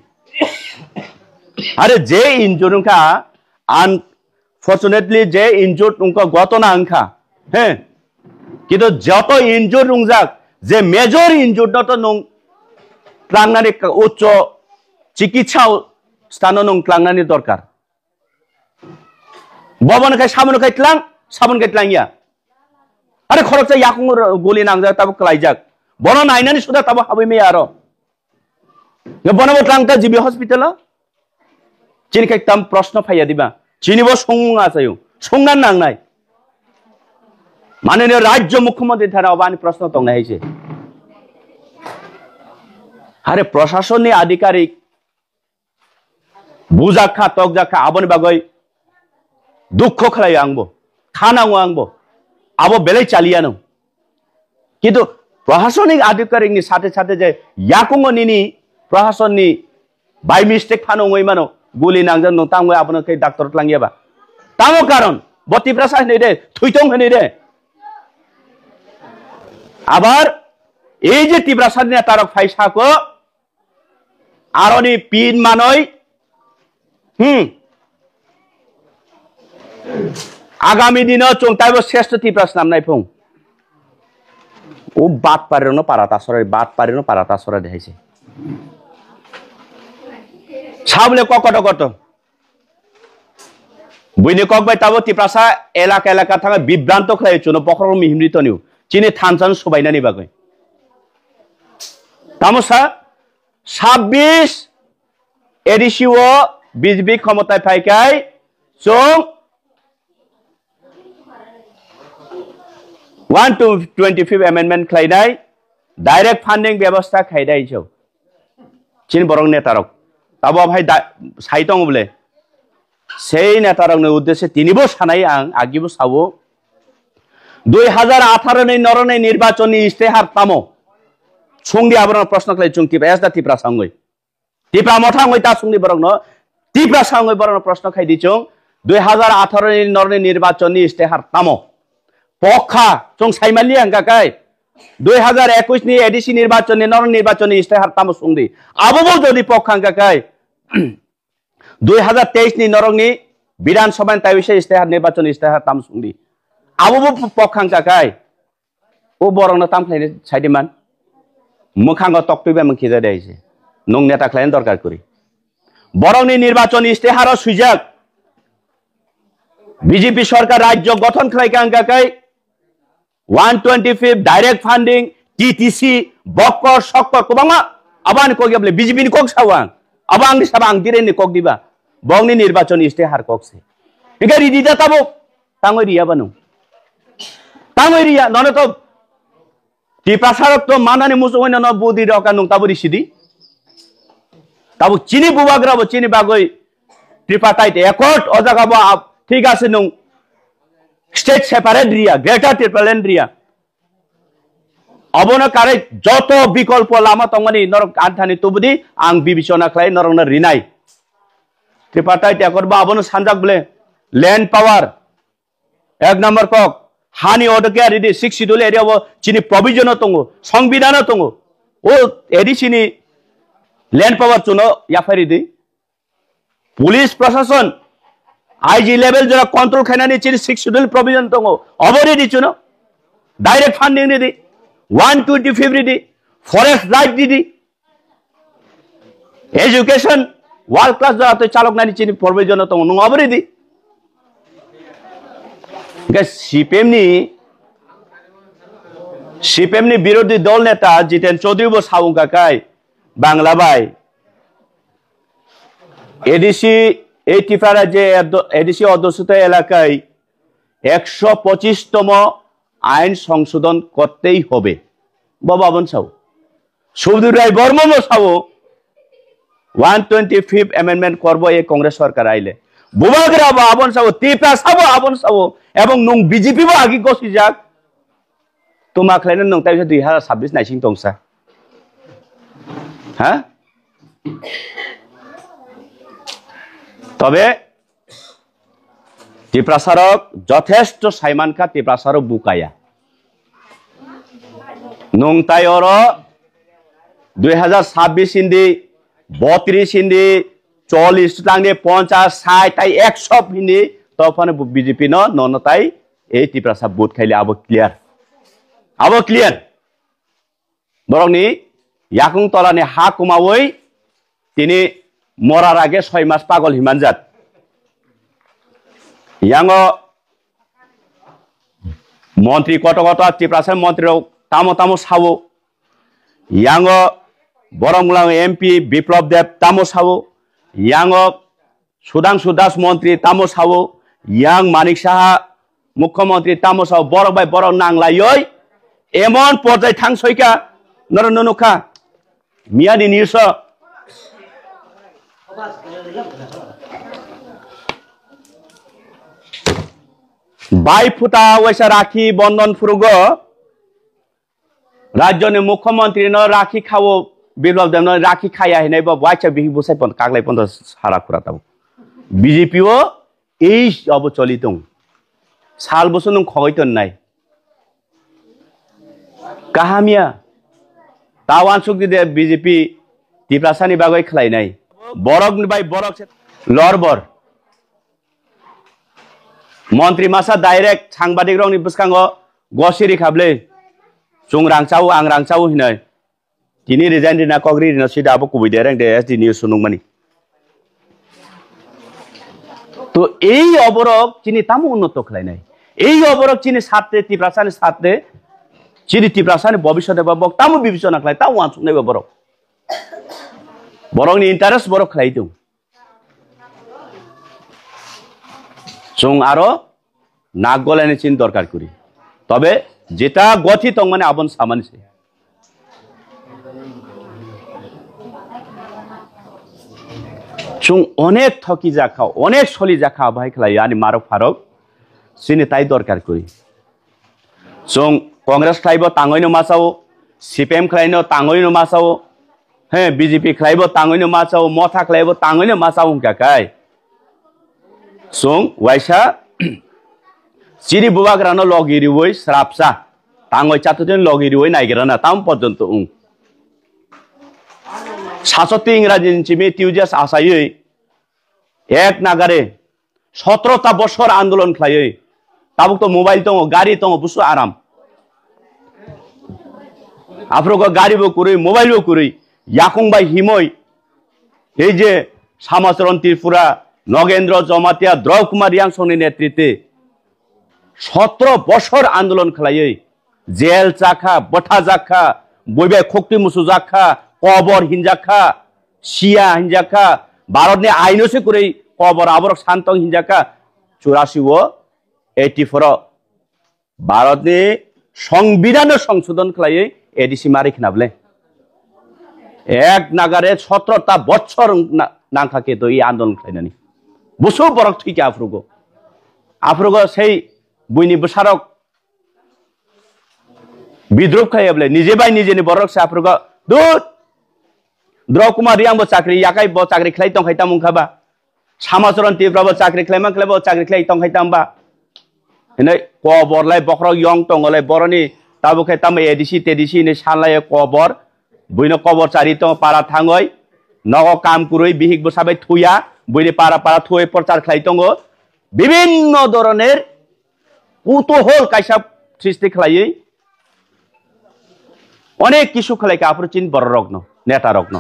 আরে যে ইনজুর উনকা আনফরচুনেটলি যে ইনজুর উনকা গতনা আংখা হ্যাঁ কিন্তু যত ইনজুর রুংজাক যে মেজর ইনজুর তো নং ক্লাংনানি উচ্চ চিকিৎসা স্থান নং ক্লাংনানি দরকার ববন খাই সাবন খাইতলাঙ্গিয়া আরে খরচা ইয়াকুং গুলি নাংজাক তাবো ক্লাইজাক বন নাইনানি সুদা তাবো হাবই মে আরো বনাবো ক্লাংতা জিবি হসপিটাল চিনি তাম প্রশ্ন ফাইয়া দিবা চিনিব সং আছে সংনান নাংনাই মাননীয় রাজ্য মুখ্যমন্ত্রী ধারা অবানি প্রশ্ন তংনাই হইছে আরে প্রশাসনিক আধিকারিক বুজাখা তকজাখা আবন বাগৈ দুঃখ খেলাই আংবো খানাও আংবো আবো বেলাই চালিয়ানো কিন্তু প্রশাসনিক আধিকারিকনি সাথে সাথে যে ইয়াকুং নিনি প্রশাসননি বাই মিস্টেক ফানো মানো গুলি নাংজান নতাংবো আপনাকে ডাক্তার লাঙ্গিয়াবা তামো কারণ বতি প্রাসা হই রে থুইতং হই রে আবার এই যে তীব্রাসাদ নিয়ে Tarak ফাইসাকো aroni pin manoi agami dino chungtai bo shreshto tipras namnai phung o bat parino parata sore dehaise sabule kokoto koto buini kokbai tabo tiprasa elaka thanga bibranto khlai chuno pokhro mihimrito niu chini thansan subainani bagoi tamosa 26 edisio BJP ক্ষমতায় পাইকাই চং 125 amendment খাইনাই direct funding ব্যবস্থা খাইদাই চৌ চিন বরং নেতারক তাবো ভাই সাইতং বলে সেই নেতারকनि উদ্দেশ্যে তিনিবো সানাই আং আগিবো সাবো 2018 नि नरनै निर्वाचननि इस्तेहार तामो संगि आबरन प्रश्न खाइ चुंति एसदा तिप्रा सांगै तिप्रा मथांगै ता संगि बरन तिप्रा सांगै बरन प्रश्न खाइ दिचुं 2018 नि नरनै निर्वाचननि इस्तेहार तामो पखा चुं साइमालि आंगाकाय 2021 नि एडिसि निर्वाचननि नरनै निर्वाचननि इस्तेहार तामो संगि आबोबो जदि पखा आंगाकाय 2023 नि नरंनि विधानसभा ताइसे इस्तेहार निर्वाचन इस्तेहार ताम संगि आबोबो पखा आंगाकाय ओ बरन ताम खाइने साइदिमान मुखांग तक्तुबे मंखिजा देइसे नों नेता खाइने दरकार करि बरंनि निर्वाचन इस्तेहार सुजाक बीजेपी सरकार राज्य गठन खाइका आंगाकाय 125 डाइरेक्ट फंडिंग टीटीसी बक्कर सक्कर कोबांगा अबान कोगेबले बीजेपी नि कोक सावां अबांग नि साबां दिरेनि कोक दिबा बंगनि निर्वाचन इस्तेहार कोकसे इगा रिदिदा ताबो तांगै रिया बानु तांगै रिया ननो तो टिपासारक तो मानानि मुसुगैना न बुदि रका नं ताबो रिसिदि ताबो चिनि बुबाग्राबो चिनि बागै ट्रिपाटाइट एकॉर्ड अजागाबो ठीक आछे नं स्टेट सेपारेट रिया ग्रेटर ट्रिपलेन रिया अबोना कारे जतो विकल्प लामा तंगनि नरक आन्थानि तबुदि आं बिबिचना खाइ नरंना रिनाय ट्रिपाटाइट एकॉर्ड बा अबोना सानजाक बले लैंड पावर एक नंबर कक हानि अडके रिदि 6 शिड्यूल एरिया बो चिनि प्रोविजन तंगो संविधान तंगो ओ एडिसिनि लैंड पावर चुनो याफारिदि पुलिस प्रशासन आईजी लेवल जरा कंट्रोल खाइनानि चिनि 6 शिड्यूल प्रोविजन तंगो अबरि दिचुनो डाइरेक्ट फंडिंग रिदि 125 रिदि फरेस्ट राइट रिदि एजुकेशन वर्ल्ड क्लास जरा तो चालक नानि चिनि प्रोविजन तंगो नं अबरि दि सीपीएम नि विरोधी दल नेता जितेन चौधरी बो सावुं काकाय बांग्ला बाय एडिसी टिप्रा जे एडिसी अध्यक्षित एलाकाय 125तम आईन संशोधन करतेई होबे बाबाबन साव सुबुदुर राय बर्मन साव 125 एमेंडमेंट करबो ए कांग्रेस सरकार आइले बुबाग्रा आबन साव टिप्रा साव आबन साव एवं नों बीजेपी बो आगि गसि जाक तुमा खलायना नों ताइसे 2026 नाइसिं दंसा हा तबे टिप्रासारक যথেষ্ট साइमानका टिप्रासारक बुकाया नों तायर 2026 हिंदी 32 हिंदी 40 लांगे 50 60 ताई 100 हिंदी तफाने बीजेपी न ननताई ए टिप्रासा बुट खाइले अब क्लियर बरंनि याकुं तलानि हा कुमावै तिनि मरार आगे 6 मास पागल हिमानजात यांगो मंत्री कत टिप्रासा मंत्री तामो सावो यांगो बरंगलांग एमपी विप्लव देव तामो सावो यांगो सुधांशु दास मंत्री तामो सावो yang Manik Saha मुख्यमंत्री तामो साव बरक बाय बरक नांगलायै एमन पर्याय थांसयका नरननुखा मियानि निस बाई फुटा वैसा राखी बंधन फुरुग राज्यनि मुख्यमंत्री न राखी खावो बिप्लव देव न राखी खाया हिनाय बा वाइचा बिहि बुसाय पन कागलाय पन सारा खुरा ताव बीजेपी ओ এই अब चलितों साल बसो नों खगैतन नाय काहामिया तावान सुख दे बीजेपी टिप्रासानि बागै खलायनाय बरक बाय बरक लरबर मंत्री मासा डायरेक्ट सांबादिक रंनि बुसखांगो गसिरि खाबले जों रांचाव आं रांचाव हिनै दिनै रिजाइन दिना कग्रि दिना सिदाबो कुबिदे रेंदे एसडि निउस सुनुंमानि तो এই অবরক চিনি তামু উন্নত খলাইনাই এই অবরক চিনি সাথে টিপ্রাসানি সাথে চিনি টিপ্রাসানি ভবিষ্যতে বাবক তামু বিবেচনা খলাই তাও আনসুনাই বরক বরংনি ইন্টারেস্ট বরক খলাইদों जों आरो नाक गलायनि चिन दरकार करी तबे जेटा गठित माने आबन सामानसे जों अनेक थकी जाखा अनेक सलि जाखा बाहाय खलायो आनि मारक फारक सिनि ताइ दरकार करी जों कांग्रेस खलाइबो ताङैनो मासाव सीपीएम खलाइनो ताङैनो मासाव हे बीजेपी खलाइबो ताङैनो मासाव मथा खलाइबो ताङैनो मासाव हुंकाकाय जों वाइसा चिरि बुबाग्रानो लगिरिवै स्रापसा ताङै चातुजन लगिरिवै नागिराना ताम पर्यन्त उं सासती इंराजी चिमि टिउजास आसायै एक नागारे 17टा बছর आंदोलन खलायै ताबुक तो मोबाइल दङ गाड़ी दङ बुसु आराम आफ्रोको गाड़ीबो कुरै मोबाइलबो कुरै याकुंबाई हिमै এই যে সামাচরণ ত্রিপুরা नगेन्द्र जमातिया द्रौ कुमार यांसंनि नेतृत्वे 17 বছর आंदोलन खलायै जेल जाखा बथा जाखा बयबे खक्ति मुसु जाखा कबर हिंजाखा सिया हिंजाखा भारतनि आइनोसे कुरै कबर आबरक शान्तं हिंजाखा 84 84 भारतनि संविधान संशोधन खलायै एडिसि मारि खनाबले एक नागारे 17टा বছর नांखाके तो এই आंदोलन खलायनानै बुसु बरक थैके आफ्रुगो सेई बुइनि बुसारक विद्रोह खायब्ले निजे बाय निजेनि बरक से आफ्रुगो दुत द्रौ कुमार यांबो चाकरी याकाय बो चाकरी खलाय तंखाय तामुंखाबा सामाचरन तिफ्राबो चाकरी खलायमा खलायबो चाकरी खलाय तंखाय तामबा हिनै कबरलाय बखरक यं तंगलाय बरनि ताबुखाय ताम एडिसि तेडिसि नि सानलाय कबर बुइनो कबर चारि तंग पारा थाङै नगो काम कुरै बिहिक बसाबाय थुया बुइनि पारा पारा थुयै प्रचार खलायतंगो विभिन्न धरनेर कुतूहल कायसा सृष्टि खलायै अनेक किसु खलायका आफुरचिन बर रग्न नेता रग्न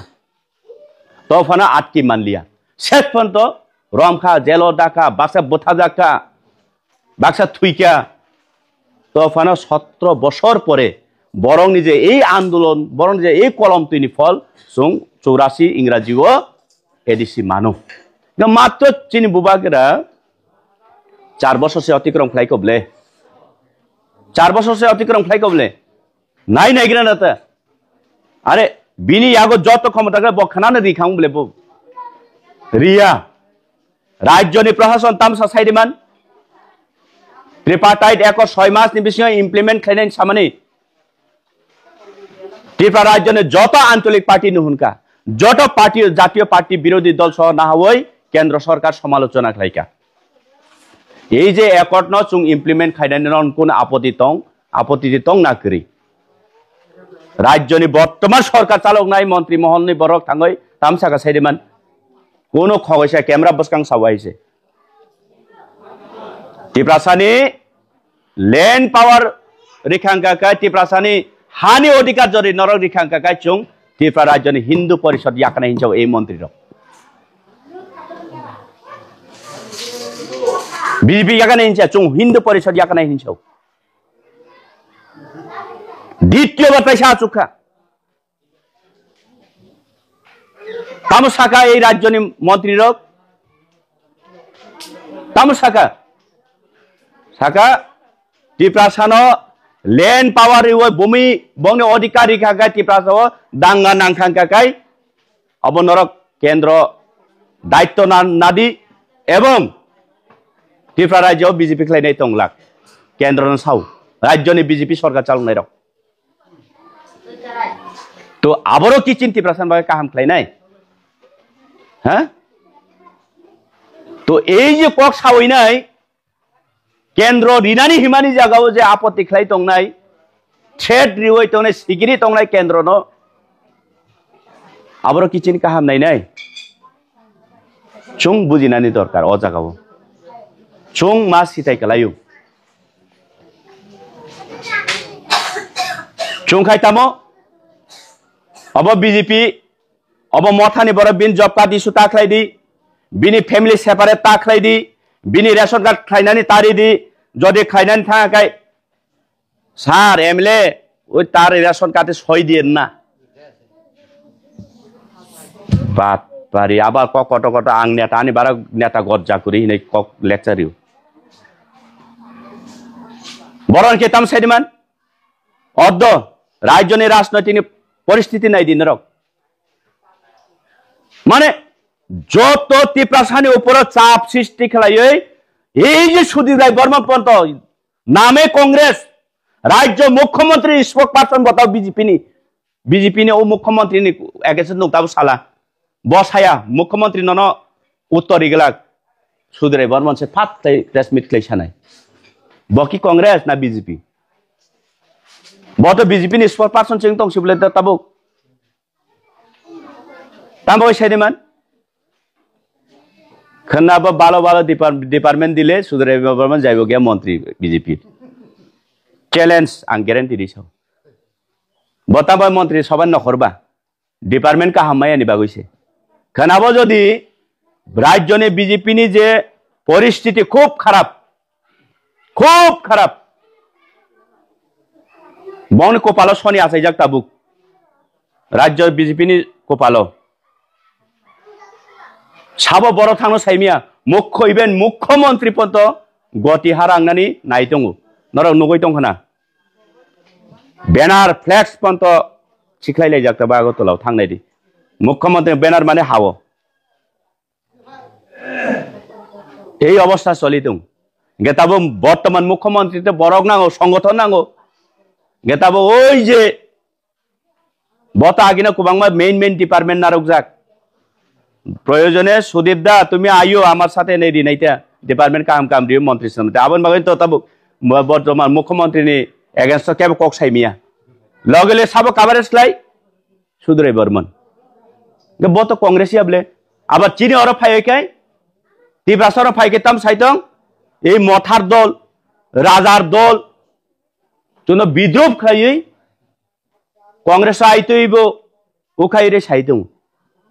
तो फना आटकी मानलिया शेष फन्त रमखा जेलो दाका बाक्सा बोथा जाका बाक्सा थुइका तो फना 17 বছর পরে বরং নিজে এই আন্দোলন বরং যে এই কলম তৈনি ফল जों 84 इंराजीও एडिसि मानु मात्र चिनि बुबागेरा 4 বছর से अतिक्रम खलायकोबले 4 বছর से अतिक्रम खलायकोबले नाय नायगिरा नाता अरे बिनि यागो जत क्षमता बखानानो दिखांबले बो रिया राज्यनि प्रशासन तामसा साइदिमान ट्रिपार्टाइट एक 6 मासनि बिसिङाव इमप्लिमेन्ट खालायनायनि सामानि त्रिपुरा राज्यनि जत आंतरिक पार्टी नुहुनका जत पार्टी जातीय पार्टी विरोधी दल सह नाहै केंद्र सरकार समालोचना खलायका এই যে একট ন চুং ইমপ্লিমেন্ট খাইনাयन কোন আপত্তি तंग ना करी राज्यनि बर्तमान सरकार चालक नाय मंत्री महलनि बरक थाङै तामसाका साइदिमान कोनो खगैसा कैमरा बसकां सावाइसे टिप्रासानि लैंड पावर रिखांकाका टिप्रासानि हानि अधिकार जरि नरक रिखांकाका चुं त्रिपुरा राज्यनि हिंदू परिषद याकना हिंसाव ए मंत्री र बीजेपी याकना हिंसा चुं हिंदू परिषद याकना हिंसाव द्वितीय बार पैसा चुखा तामसाका ए राज्यनि मंत्री र तामसाका साका टिप्रासानो लैंड पावर भूमि बंगने अधिकारी का टिप्रासाव दांगा नांखांकाकाय अब नरक केंद्र दायित्व नादी एवं त्रिपुरा राज्य बीजेपी खलायनाय तंगला केंद्र साव राज्यनि बीजेपी सरकार चालनाय र तो आबरो कि चिन टिप्रासान बागै काहाम खलायनाय हाँ तो এই যে কক सावैनाय केंद्र रिनानि हिमानि जागाव जे आपत्ति खलाय तंगनाय थ्रेड रिवै तंगनाय सिगिरि तंगनाय केंद्र न आबारो किचेन काहाम नाय chung बुजिनानै दरकार अ जागाव chung मा सिथाय खालायो chung खायतामो अब बीजेपी अब मथानि बर बिन जब कार्ड इशू ताख्लायदि बिनि फैमिली सेपारेट ताख्लायदि बिनि रेशन कार्ड खायनानै तारिदि जदि खायनानै थाङाखै सार एमएलए ओइ तार रेशन कार्ड सय दिए ना बात बारी आबार कट कट आं नेता आनी बारा नेता गज्जा करी हिनै कक लेक्चारियो बरन केताम साइडमान अद्द राज्यनि राजनैतिक परिस्थिति नायदिन रक माने যত ত্রিপ্রাসানি উপরে চাপ সৃষ্টি খেলায় এই যে সুদীপ বর্মন পন্ত নামে কংগ্রেস রাজ্য মুখ্যমন্ত্রী স্পোক পারসন বতাও বিজেপি ও মুখ্যমন্ত্রী এগেছে নতাব সালা বসায়া মুখ্যমন্ত্রী নন উত্তর ইগলা সুদীপ বর্মন সে ফাত প্রেস মিট ক্লেছানাই বকি কংগ্রেস না বিজেপি বত বিজেপি নি স্পোক পারসন সিং তং সিবলে তাবো তামবো সাইদেমান खन्नाबो बालो बालो डिपार्टमेंट दिले सुदरे बर्मन जाइबो गया मंत्री बीजेपी चैलेंज आं ग्यारेंटी दिसौ बताबा मंत्री सबान नखरबा डिपार्टमेंट का हामायानि बागैसे खनाबो जदि राज्यनि बीजेपी नि जे परिस्थिति खूब खराब बन कपालो सनि आसाइजाक ताबुक राज्य बीजेपी नि कपालो साबो बरो थांनो साइमिया मुख्य इवेंट मुख्यमंत्री पन्त गति हारांनानि नायदोंगो नर नगै दंखना बैनार फ्लेक्स पन्त सिख्लायलाय जाक्ता बागतलाव थांनायदि मुख्यमंत्री बैनार माने हावो এই অবস্থা চলিদों गेताबो बर्तमान मुख्यमंत्री तो बरक नांगो संगठन नांगो गेताबो ओइ जे बता आगिना कुबांमा मेन डिपार्टमेंट नारक जाक प्रयोजने सुदीप दा तुम आयो आमार साथे नै दिनाइता डिपार्टमेंट काम दियो मंत्री समिति आबन बागै तो तब बर्तमान मुख्यमंत्री नि एगेंस्ट केब कक साइमिया लगेले साबो कवरेज लाई सुदरे बर्मन गे बत कांग्रेसी आबले आबार चिनि और फायकाय तिब्रासर फायके तम साइतों ए मथार दल राजार दल तुनो विद्रोह खायै कांग्रेस आइतोइबो उखाइरे साइतों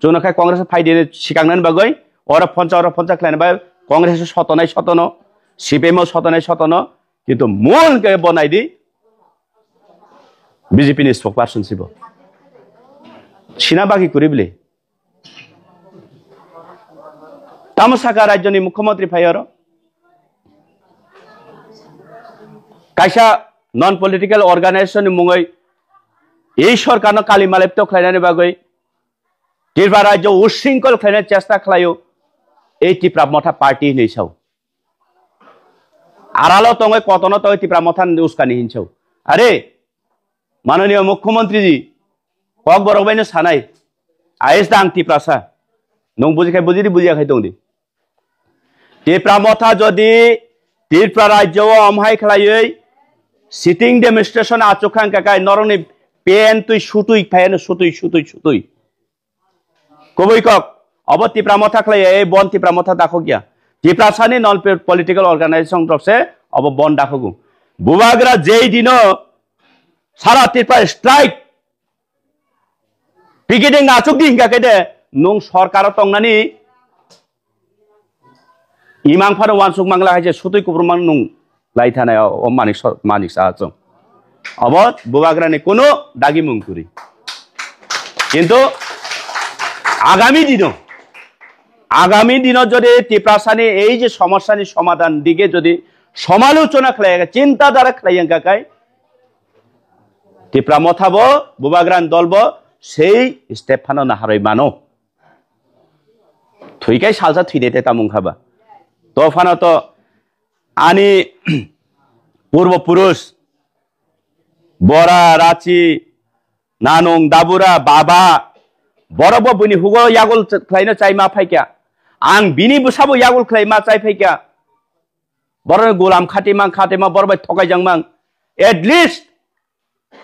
जोनखाय कांग्रेस फायदे सिगांनानै बागै और फंचा खालायना बा कांग्रेस सतनाय सतन सीपीएम सतनाय सतन किंतु मूल के बनायदि बीजेपी नि स्पोक पार्सन सिबो सिना बाकी करिबले तामसाका राज्यनि मुख्यमंत्री फायर कायसा नन पलिटिकल अर्गानाइजेशन नि मुङै এই सरकारनो कालिमालेप्त खालायनानै बागै त्रिपुरा राज्य उशृंखल खालायनो चेष्टा खालायो এই त्रिपुरा मथा पार्टी हिनैसौ आरालो तंगै कतनो तंगै त्रिपुरा मथा उस्कानि हिनसौ अरे माननीय मुख्यमंत्री जी कक बरबायनो सानाय आइस दां त्रिपुरासा नों बुजिखाय बुजिदि बुजियाखै दंदि त्रिपुरा मथा जदि त्रिपुरा राज्यआव अमहाय खालायै सिटिंग डेमोन्स्ट्रेशन आचुखां काकाय नरंनि पेन तुई सुतुई फायनो सुतुई कबई कक अब त्रिपुरा मथा खालाय ए बन त्रिपुरा मथा दाखो गया त्रिपुरा सानि नन पलिटिकल अर्गानाइजेशन तरफ से अब बन दाखोगु बुबाग्रा जेई दिनो सारा त्रिपुरा स्ट्राइक पिकेटिंग आचुक दिन काके नों सरकार तंगनानि इमां फानो वानसुक मांगला हायजे सुतुई कुब्रमां नों लाइथानाय ओ मानिक साहाजों अब बुबाग्रानि कोनो दागि मुंकुरि किन्तु आगामी दिनों जदि त्रिपुरासानि এই যে সমস্যাनि সমাধান দিকে যদি সমালোচনা খালায় চিন্তাধারা খালায় কাকায় त्रिपुरा मथाबो बुबाग्रान दलबो সেই স্টেপ ফানো নাহারই মানো থুইকাই সালসা থুইদেতে তামুংखाबा तो फानो तो आनि पूर्व पुरुष बरा राची नानुं दाबुरा बाबा बरबो बुनि हुगो यागुल खालायनो चाइमा फायका आं बिनि बुसाबो यागुल खालायमा चाइ फायका बर गोलाम खातेमा बरबाय थगायजांमां एटलिस्ट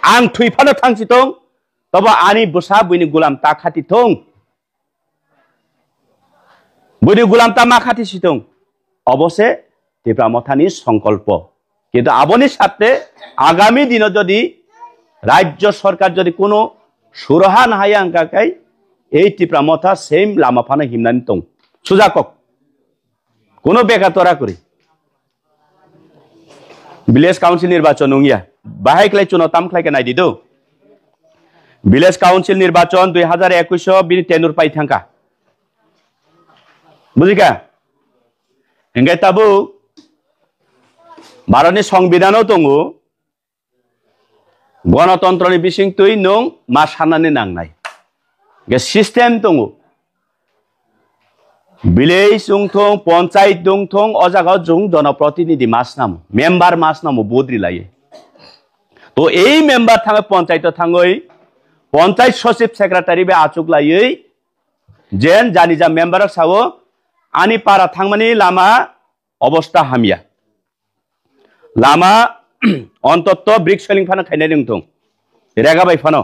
आं थुइफानो थांसितों তবে আনি বসা বইনি গুলাম তা খাতি থং বইনি গুলাম তা মা খাতি সিথং অবশ্যই ত্রিপুরা মথানি সংকল্প কিন্তু আবনির সাথে আগামী দিনে যদি রাজ্য সরকার যদি কোনো সুরাহা না হাই আঙ্কাকাই এই ত্রিপুরা মথা সেম লামা ফানা হিমনানি দं সুজাকক কোনো বেকাতরা করি ভিলেজ কাউন্সিল নির্বাচন নঙ্গিয়া বাহাই ক্লাই চুনাव তামख्लायকে নাই দিদো ভিলেজ কাউন্সিল নির্বাচন 2021 বিনি টেনুর পাই থাকা বুঝিকা হেঙ্গাই তাবু भारतनि संविधानाव दङ गणतन्त्रनि बिसिंतुइ नों मा साननानै नांनाय सिस्टेम दङ ভিলেজ दंथं पन्चायत दंथं अजागाव जों जनप्रतिनिधि मास नाम मेम्बार मास नाम बद्रि लायो तो এই मेम्बार थाङो पन्चायत थाङै पन्चायत सचिव सेक्रेटारि बे आचुक लायै जेन जानि जा मेम्बार सावो आनि पारा थांमानि लामा अवस्था हामिया लामा অন্তত ব্রিক সেলিং ফানা খাইনাय दंथं रेगाबाय फानो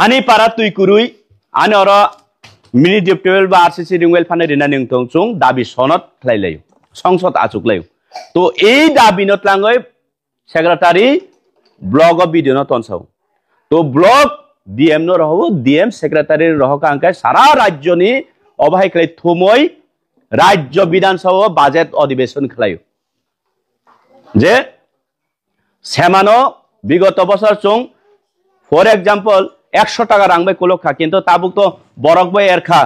आनि पारा तुइकुरुइ आनि अर मिनि डिप्टेबल बा आरसीसी रिंवेल फाना रिना दंथं जों दाबि सनद खालायलायो संसद आचुकलायो तो এই दाबि नतलाङै सेक्रेटारि ब्लक अफ बिडिओ तनसाव तो ब्लक डीएम नो रहबो डीएम सेक्रेटारि रहका अंकाय सारा राज्यनि अबाहायख्लाय थुमै राज्य विधानसभा बाजेट अधिवेशन खालायो जे सेमानो विगत बছর जों फर एग्जाम्पल 100 টাকা रांबाय कलखा किन्तु ताबुक तो बरक बाय एरखा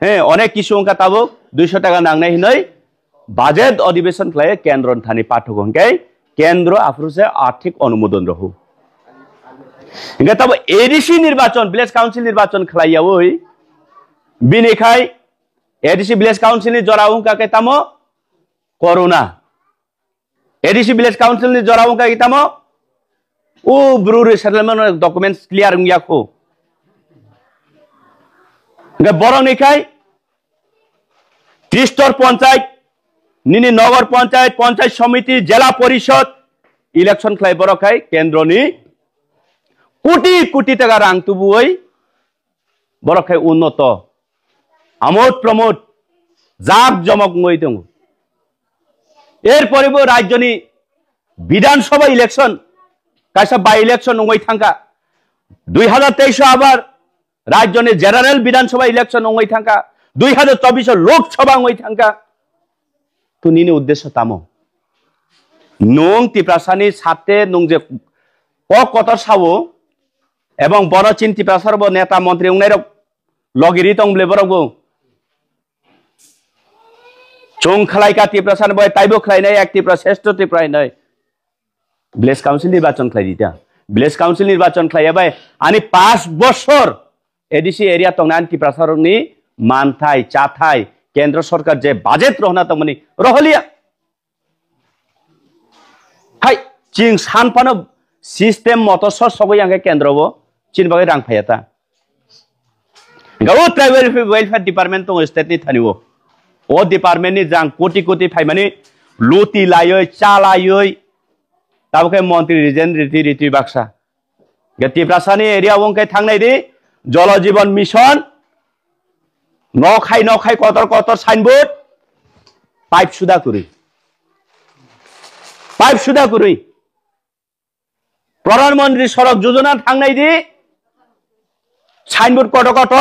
हे अनेक किसु अंका ताबुक 200 টাকা नांनाय हिनै बाजेट अधिवेशन खालायो केन्द्र थानि पाठक अंकाय केन्द्र आफुसे आर्थिक अनुमोदन रहु इंगा तब एडीसी निर्वाचन विलेज काउन्सिल निर्वाचन खालायावै बिनिखाय एडीसी विलेज काउन्सिल नि जराउ काके तामो कोरोना एडीसी विलेज काउन्सिल नि जराउ काके तामो ओ ब्रुरी सेटलमेंट डॉक्यूमेंट्स क्लियर याखो गे बरनिखाय त्रिस्तर पंचायत निनि नगर पंचायत पंचायत समिति जिला परिषद इलेक्शन खालाय बरखाय केन्द्रनि कोटी कोटी टाका रां तुबुयै बरखाय उन्नत आमोद प्रमोद जाक जमक মই दङ এরপরেও রাজ্যনি বিধানসভা ইলেকশন কাইসা বাই ইলেকশন নঙ্গই থাকা 2023 আবার রাজ্যনি জেনারেল বিধানসভা ইলেকশন নঙ্গই থাকা 2024 লোকসভা নঙ্গই থাকা তো নিনি উদ্দেশ্য তামো নং ত্রিপ্রাসানি সাথে নং যে কতর সাবো এবং বড় চিন্তি প্রাসারব নেতা মন্ত্রী উংনাইরক লগিরি তংবলে বরগো চং খালাইকা ত্রিপ্রাসান বয় তাইবো খালাইনাय এক ত্রিপ্রা শ্রেষ্ঠ ত্রিপ্রাय নাই ভিলেজ কাউন্সিল নির্বাচন খালাই দিতা ভিলেজ কাউন্সিল নির্বাচন খালাইবাय আনি 5 বছর এডিসি এরিয়া তংনান ত্রিপ্রাসারनि মানথাই চাথাই केन्द्र सरकार जे बाजेट रहना तमनि रहलिया हाय चिं सानफानो सिस्टेम मत सबै आंगे केन्द्रबो चिनबागै रां फायाता गाव ट्राइबल वेलफेयर डिपार्टमेंट दङ स्टेटनि थानिवो ओ डिपार्टमेंट नि जां कोटी कोटी फाइमानि लुति लायै चालायै ताबके मन्त्रि रिजेन रिति बाक्सा गति प्रासानि एरिया वंकै थांनाय दि जल जीवन मिशन नखाय कतर कतर साइनबोर्ड पाइप सुदा कुरुई प्रधानमंत्री सड़क योजना थांनाय दि साइनबोर्ड कत कत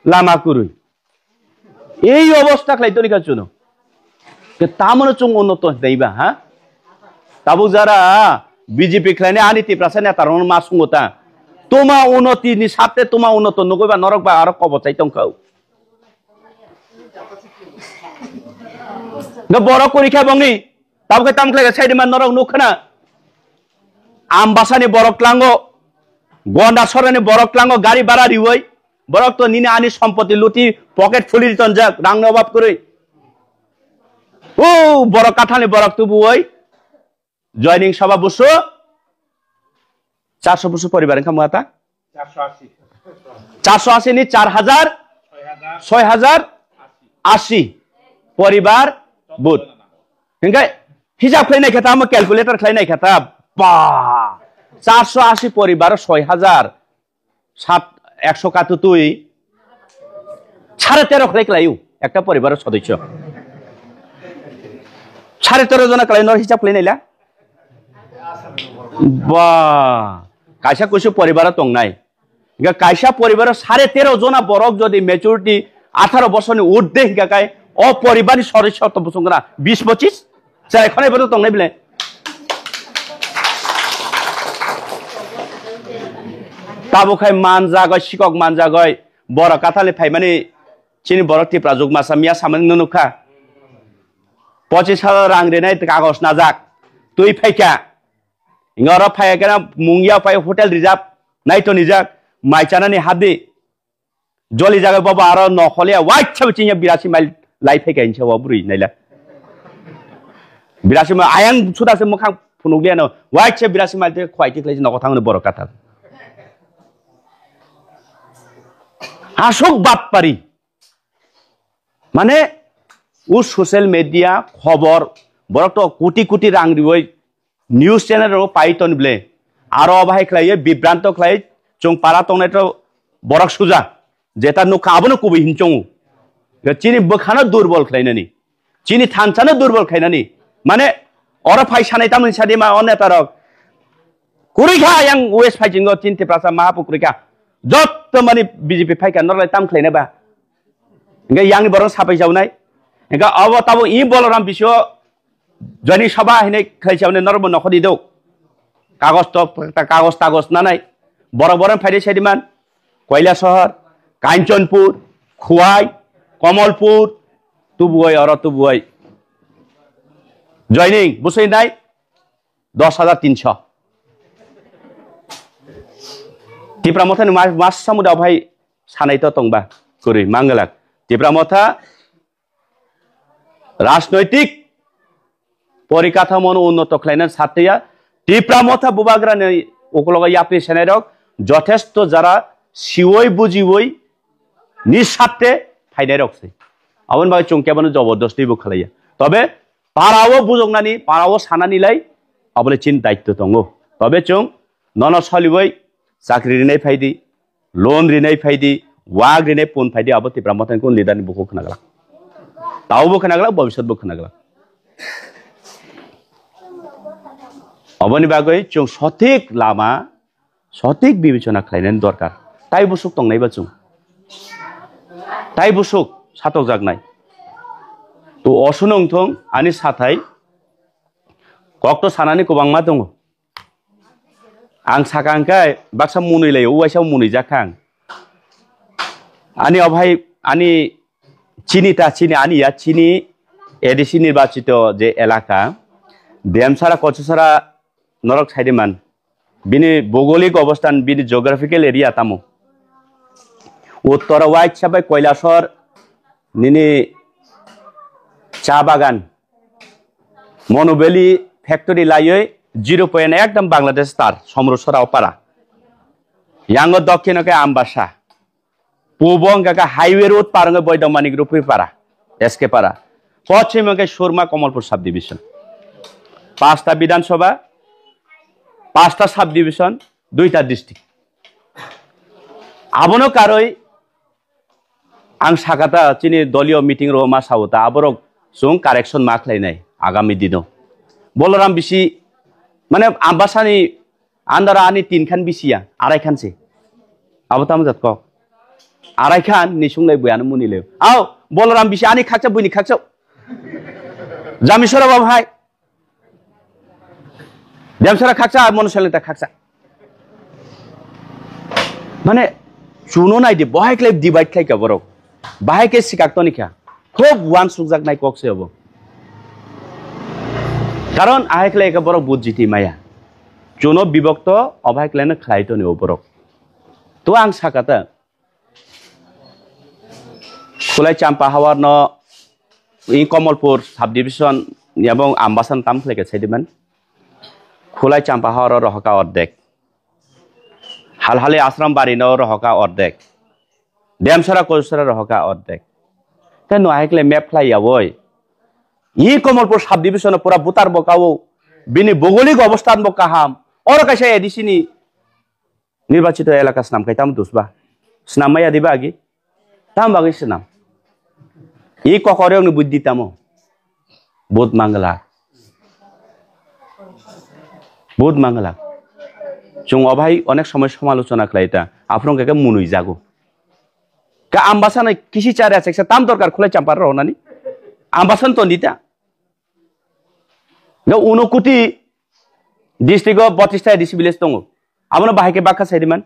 लामा कुरुई এই অবস্থা খাইতনি কাচুনো কে তামনো চং উন্নত দেইবা হ্যাঁ তাবু যারা বিজেপি খাইনে আনিতি প্রাসানে তারন মাসুngota তোমা উন্নতি নি সাথে তোমা উন্নত নগইবা নরক বা আর কব চাইতং খাও গে বড় পরীক্ষা বংনি তাবকে তামখলে সাইডে মান নরক নুখনা আমবাসানি বরকলাঙ্গো গন্ডা সরনে বরকলাঙ্গো গাড়ি ভাড়া দিওই বরক তো নিনে আনি সম্পত্তি লুটি পকেট ফুলি দিতন যাক রাং অভাব করে ও বড় কাঠানি বরক তুবু ওই জয়নিং সভা বসো 400 বছর পরিবার খামুয়াতা 480 নি 4000 6080 পরিবার বুট হিংগাই হিসাব খাইনাय খেতা আম ক্যালকুলেটর খাইনাय খেতা বা 480 পরিবার 6,771 13.5 খেলাইও একটা পরিবারের সদস্য 13.5 জন খেলাই নর হিসাব খেলাই নাইলা বা কাইসা কইছো পরিবার তং নাই কাইসা পরিবারের 13.5 জনা বরক যদি ম্যাচুরিটি 18 বছরনি ঊর্ধ্বে হিগাকায় অপরিবারী সদস্য তো বুঝুংরা 20-25 স্যার এখন এবারে তং নাই বলে তাবুখাই মান জাগয় শিকক মান জাগয় বড় কাথালে ফাইমানি চিনি বড় টিপ্রা যুগ মাসা মিয়া সামান নুনুখা 25,000 রাং রেনাই কাগজ না যাক তুই ফাইকা ইংর ফাইকা মুঙ্গিয়া ফাই হোটেল রিজার্ভ নাই তো নিজাক মাইচানানি হাদি জলি জায়গায় বাবা আর নখলিয়া ওয়াইট ছাবে চিনিয়া 82 মাইল লাইফ ফাইকা ইনছে বুড়ি নাইলা 82 মাইল আয়াং সুদাসে মুখাং ফুনুগলিয়া ন ওয়াইট ছাবে 82 মাইল থেকে খোয়াইতি খাইছে নক থাংনে বড় কথা আসুক বাপ পারি মানে ও সোশ্যাল মিডিয়া খবর বড় তো কোটি কোটি রাং দিবই নিউজ চ্যানেল পাইতন বলে আরো অবাহাই খাইয়ে বিভ্রান্ত খাই চং পারা তংনাই তো বরক সুজা যেটা নুখা আবনো কবি হিনচং চিনি বখানো দুর্বল খাইনানি চিনি থানসানো দুর্বল খাইনানি মানে অর ফাই সানাই তামনি সাদি মা অনেতারক কুরিখা yang ওয়েস ফাইজিং চিনতে প্রাসা মাহাপুকুরিখা যত মানে বিজেপি ফাইকা নরলাই তাম খাইনাবা ইংগা ইয়াংনি বরং সাপাই যাওনাই ইংগা of Tabo E Balaram বিশো Johnny সভা হিনে খাইছাওনে নরম নখদি দেও কাগজ তো কাগজ তাগজ না নাই বড় বড় ফাইদে সাইদিমান কৈলাসহর কাঞ্চনপুর খুয়াই কমলপুর তুবুয়াই অর তুবুয়াই জয়নিং বুঝই নাই 10,300 টিপ্রা মথা মাস সামুদা ভাই সানাইতো তংবা করি মাঙ্গলাক টিপ্রা মথা রাজনৈতিক পরিকাঠামো উন্নত খাইনান সাথেয়া টিপ্রা মথা বুবাগ্রা ওকলগা ইয়াপি সেনাইরক যথেষ্ট যারা সিওই বুঝিবই নিঃস্বার্থে ফাইনাই রকছে আবন বাই চংকেবানো জবরদস্তি বু খালাইয়া তবে পারাও বুজংনানি পারাও সানানিলাই আবলে চিন দায়িত্ব দङ তবে চং নন সলিবই চাকরি রিনাই ফাইদি লোন রিনাই ফাইদি ওয়াগ রিনাই পুন ফাইদি আবো টিপ্রা মথা কোন লিডারনি বুকো খনাগলা তাও বু খনাগলা ভবিষ্যৎ বু খনাগলা অবনি বাগৈ চং সঠিক লামা সঠিক বিবেচনা খাইনান দরকার তাই বুসুক তংনাই বাচুং তাই বুসুক সাতক জাগনাই তো অসুনংথং আনি সাथाय কক্ত সানানি गोबांमा दङ आं साकांखाय बाक्सा मुनिलाय उवाइसाव मुनि जाखां आनि अभाय आनि चिनिता चिनि आनिया चिनि एडिसि निर्वाचित जे एलाका देमसारा कचसारा नरक साइदिमान बिनि भौगोलिक अवस्थान बिनि जियोग्राफिकल एरिया तामो उत्तर वाइट साबाय কৈলাসহর निनि चा बागान मनोबेली फैक्टरी लायै 0 एकदम बांग्लादेश तार समरसरा पारा यांग दक्षिणके आमबासा पूबंगा हाईवे रोड पारंग बैदमानिक रूपी पारा एसके पारा पश्चिमके सुरमा कमलपुर सब डिविजन 5टा विधानसभा 5टा सब डिविजन 2टा डिस्ट्रिक्ट आबनो कारय आं साकाता चिनि दलीय मीटिंग रो मा सावता आबरक जों कारेक्शन मा खलायनाय आगामी दिनो बलराम बिसि माने आम्बासानि आन्दारा आनि 3 खान बिसिया आराय खानसे आबताम जात क आराय खान निसुंलाय बयानो मुनिले आव बलराम बिसि आनि खाकसा बुनि खाकसा जामिसरा बाबहाय देमसरा खाकसा मनसलेता खाकसा माने चुनो नायदि बहायक्ले डिवाइड खायका बरक बाहायके सिकाक्तनिखा खूब वान सुजाक नाय कक्से हबो कारण आहायक्ले एक बरक बुजिति माया चुनो विभक्त अभायक्लेन खायतनि बरक तो आं साकाता खुलाय चाम्पा हावार न इ कमलपुर सब डिविजन एवं आम्बासान तामफ्लेके साइदिमान खुलाय चाम्पा हावार रहका अर्धेक हालहाले आश्रम बारी न रहका अर्धेक देमसरा कोसरा रहका अर्धेक तेन आहायक्ले मैप फ्लाइयावय इ कमलपुर सब डिविजन पूरा बुतार बकावो বিনি ভৌগোলিক অবস্থান বো কাহাম অর কাছে এডিসিনি নির্বাচিত এলাকা স্নাম খাই তাম দুসবা স্নাম মাইয়া দিবা আগে তাম বাকি স্নাম এই ককরে অগ্নি বুদ্ধি তামো বোধ মাঙ্গলা जों अभाई अनेक समय समालोचना खालायता आफ्रोंगे मुनुई जागो का आम्बासन किसी चार से ताम दरकार खुले चांपार रहनानी आम्बासन तो निता उनकुटी डिस्ट्रिक्ट 32 एडिसि विलेज दङ आबनो बाहायके बाखा साइदिमान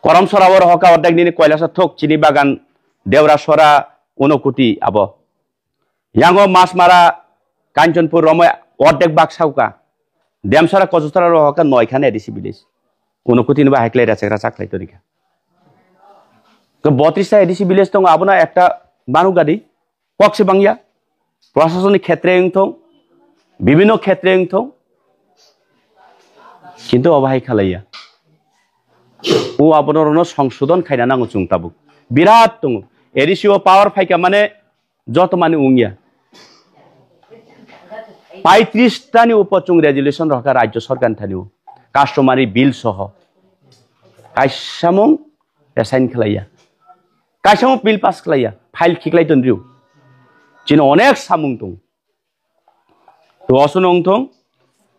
करम सरावर हका अरदागनि कयलासा थक चिनि बागान देवरा सरा उनकुटी आबो यांगो मासमारा कांचनपुर रमय अरदेक बाक्साउका देमसारा कजसरा हका 9 खान एडिसि विलेज उनकुटी निबा हाइक्ले राचेग्रा चाख्लाय तरिका 32 एडिसि विलेज दङ आबना एकटा बानुगादी पक्षे बांगिया प्रशासनिक क्षेत्रे थं विभिन्न क्षेत्रे थं किन्तु अबाहाय खालाया ओ आबनरनो संशोधन खायना नांगौ जों ताबु बिराद दङ एडिसिओ पावर फाइका माने जत माने उंगिया 35 टानि उपचुं रेजुलेशन रखा राज्य सरकार थानिउ कास्टमारी बिल सह काइसामं एसाइन खालाया काइसामं बिल पास खालाया फाइल खिखलाय दोनरिउ जिन अनेक सामुं दं तो असनंग थं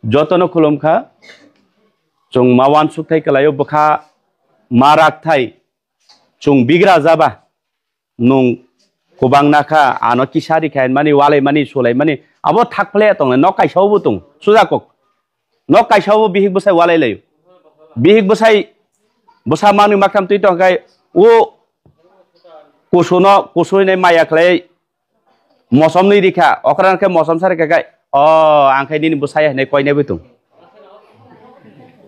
जतन खुलमखा जों मावान सुखथाय खालायो बखा माराखथाय जों बिग्रा जाबा नं गोबां नाखा आनो किसारि खाय माने वालाय माने सोलाय माने अब थाखफ्ले दं न काइसावबो दं सुजाकक न काइसावबो बिहिक बसाय वालाय लायो बिहिक बसाय बसा मानु माखाम तुइ तंखाय ओ कोसोनाय माया खालाय मौसम नै रिखा अकरानखे मौसम सारखाय आंखाय दिन बसाय हने कयनाबो दं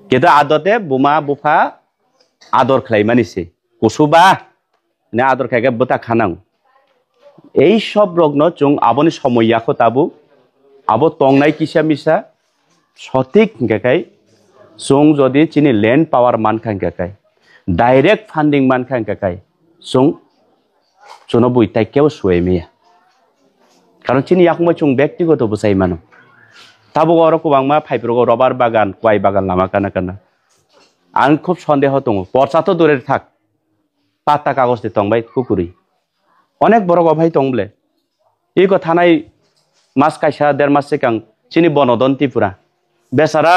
किन्तु आदते बुमा बुफा आदर खालाय मानिसे कोसुबा ने आदर खायगा बता खानां এই সব রগ্ন जों आबोनि समयाखौ ताबु आबो तंनाय किसा मिसा सঠিক गाय जों जदि चिनि लैंड पावर मानखां गाय डायरेक्ट फंडिंग मानखां गाय जों जोनो बुइताय केव सुएमिया कारण चिनि याखुमा जों व्यक्तिगत बसाय मानो ताबु गरो गोबांमा फाइब्रगो रबार बागान गय बागान लामा काना काना आं खूब सन्देह दङ परसाथ दूरे थाक पाता कागज दंबाय कुकुरी अनेक बरग अभाय दंब्ले इको थानाय मास कायसा 1.5 मास सिगां चिनि बनदन त्रिपुरा बेसारा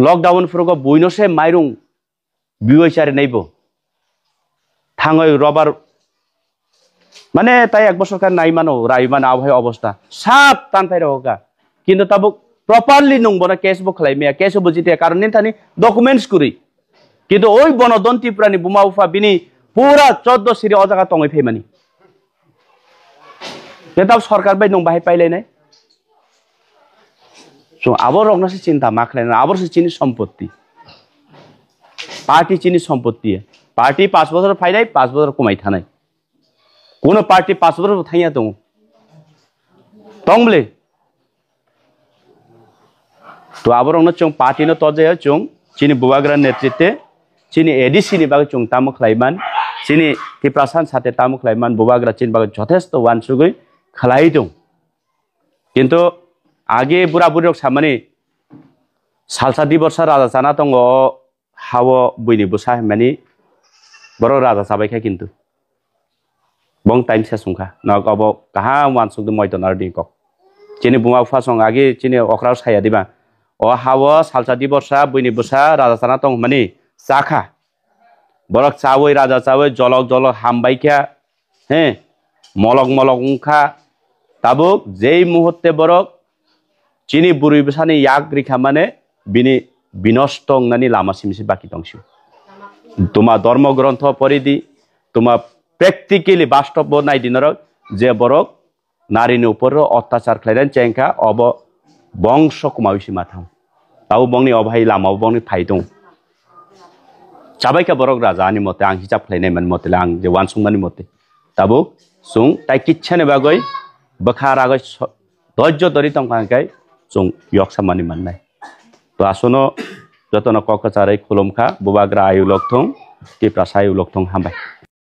लकडाउन फुरगो बुइनोसे माइरं बिवैसारि नाइबो थाङै रबार माने ताई 1 बছর कान नाइ मानो राइ मान आबहाय अवस्था साब तानफाय रहगा किन्तु ताबो प्रपारलि नंबना केसबो खलायमिया केसबो जिते कारण निथानि डकुमेंट्स कुरि किन्तु ओइ बनदन त्रिपुरानि बुमा उफा बिनि पूरा 14 सिरि अजागा तङै फैमानि बेताब सरकार बाय नं बाहाय पाइलायनाय सो आबर रगनासे चिंता माखलायना आबर से चिनि सम्पत्ति पार्टी चिनि सम्पत्ति पार्टी 5 बছর फाइलाय 5 बছর कमाय थानाय कोनो पार्टी 5 बছर थाइया दङ तंबले तो आबर रगना जों पार्टी न तजाय जों चिनि बुवाग्रा नेतृत्वे चिनि एडिसि नि बागै जों तामखलायमान चिनि तिप्रासान साथे तामुखलायमान बुवाग्रा चिन बागै যথেষ্ট वानसुगै खलाय दं किन्तु आगे बुरा बुरक सामानि सालसा दिबर्षा राजा जाना दङ हाव बुइनि बुसा मानि बर राजा जाबायखा किन्तु बं टाइम सेसंखा नगब कहा वानसुग मैदनार दिक चिनि बुमा फासं आगे चिनि अखराव साया दिबा अ हाव सालसा दिबर्षा बुइनि बुसा राजा जाना दं मानि जाखा बरक चावै राजा चावै जलक जलक हामबायखा हे मलक मलक उंखा ताबो जेई मुहूर्ते बरक चिनि बुरै बसानि याग रिखा माने बिनि बिनष्ट अंगनानि लामा सिमसि बाकी दंसि तुमा धर्म ग्रंथ परिदि तुमा प्रेक्टिकली वास्तव नायदिनर जे बरक नारीनि ऊपर अत्याचार खालायनानै चेंखा अब वंश कुमाविसि माथां ताबो बंनि अभाय लामा बंनि फायदं चाबायका बरक राजानि मते आं हिसाब खालायनाय मन मते आं जे वानसुंमानि मते ताबो सुं ताइ किच्छाने बागै बखार आगै धैर्य धरि तंखाय जों यक्सामानि माननाय तो आसनो जतन ककचारै खुलुमखा बुबाग्रा आयु लक्थं तिप्रासा आयु लक्थं हामबाय।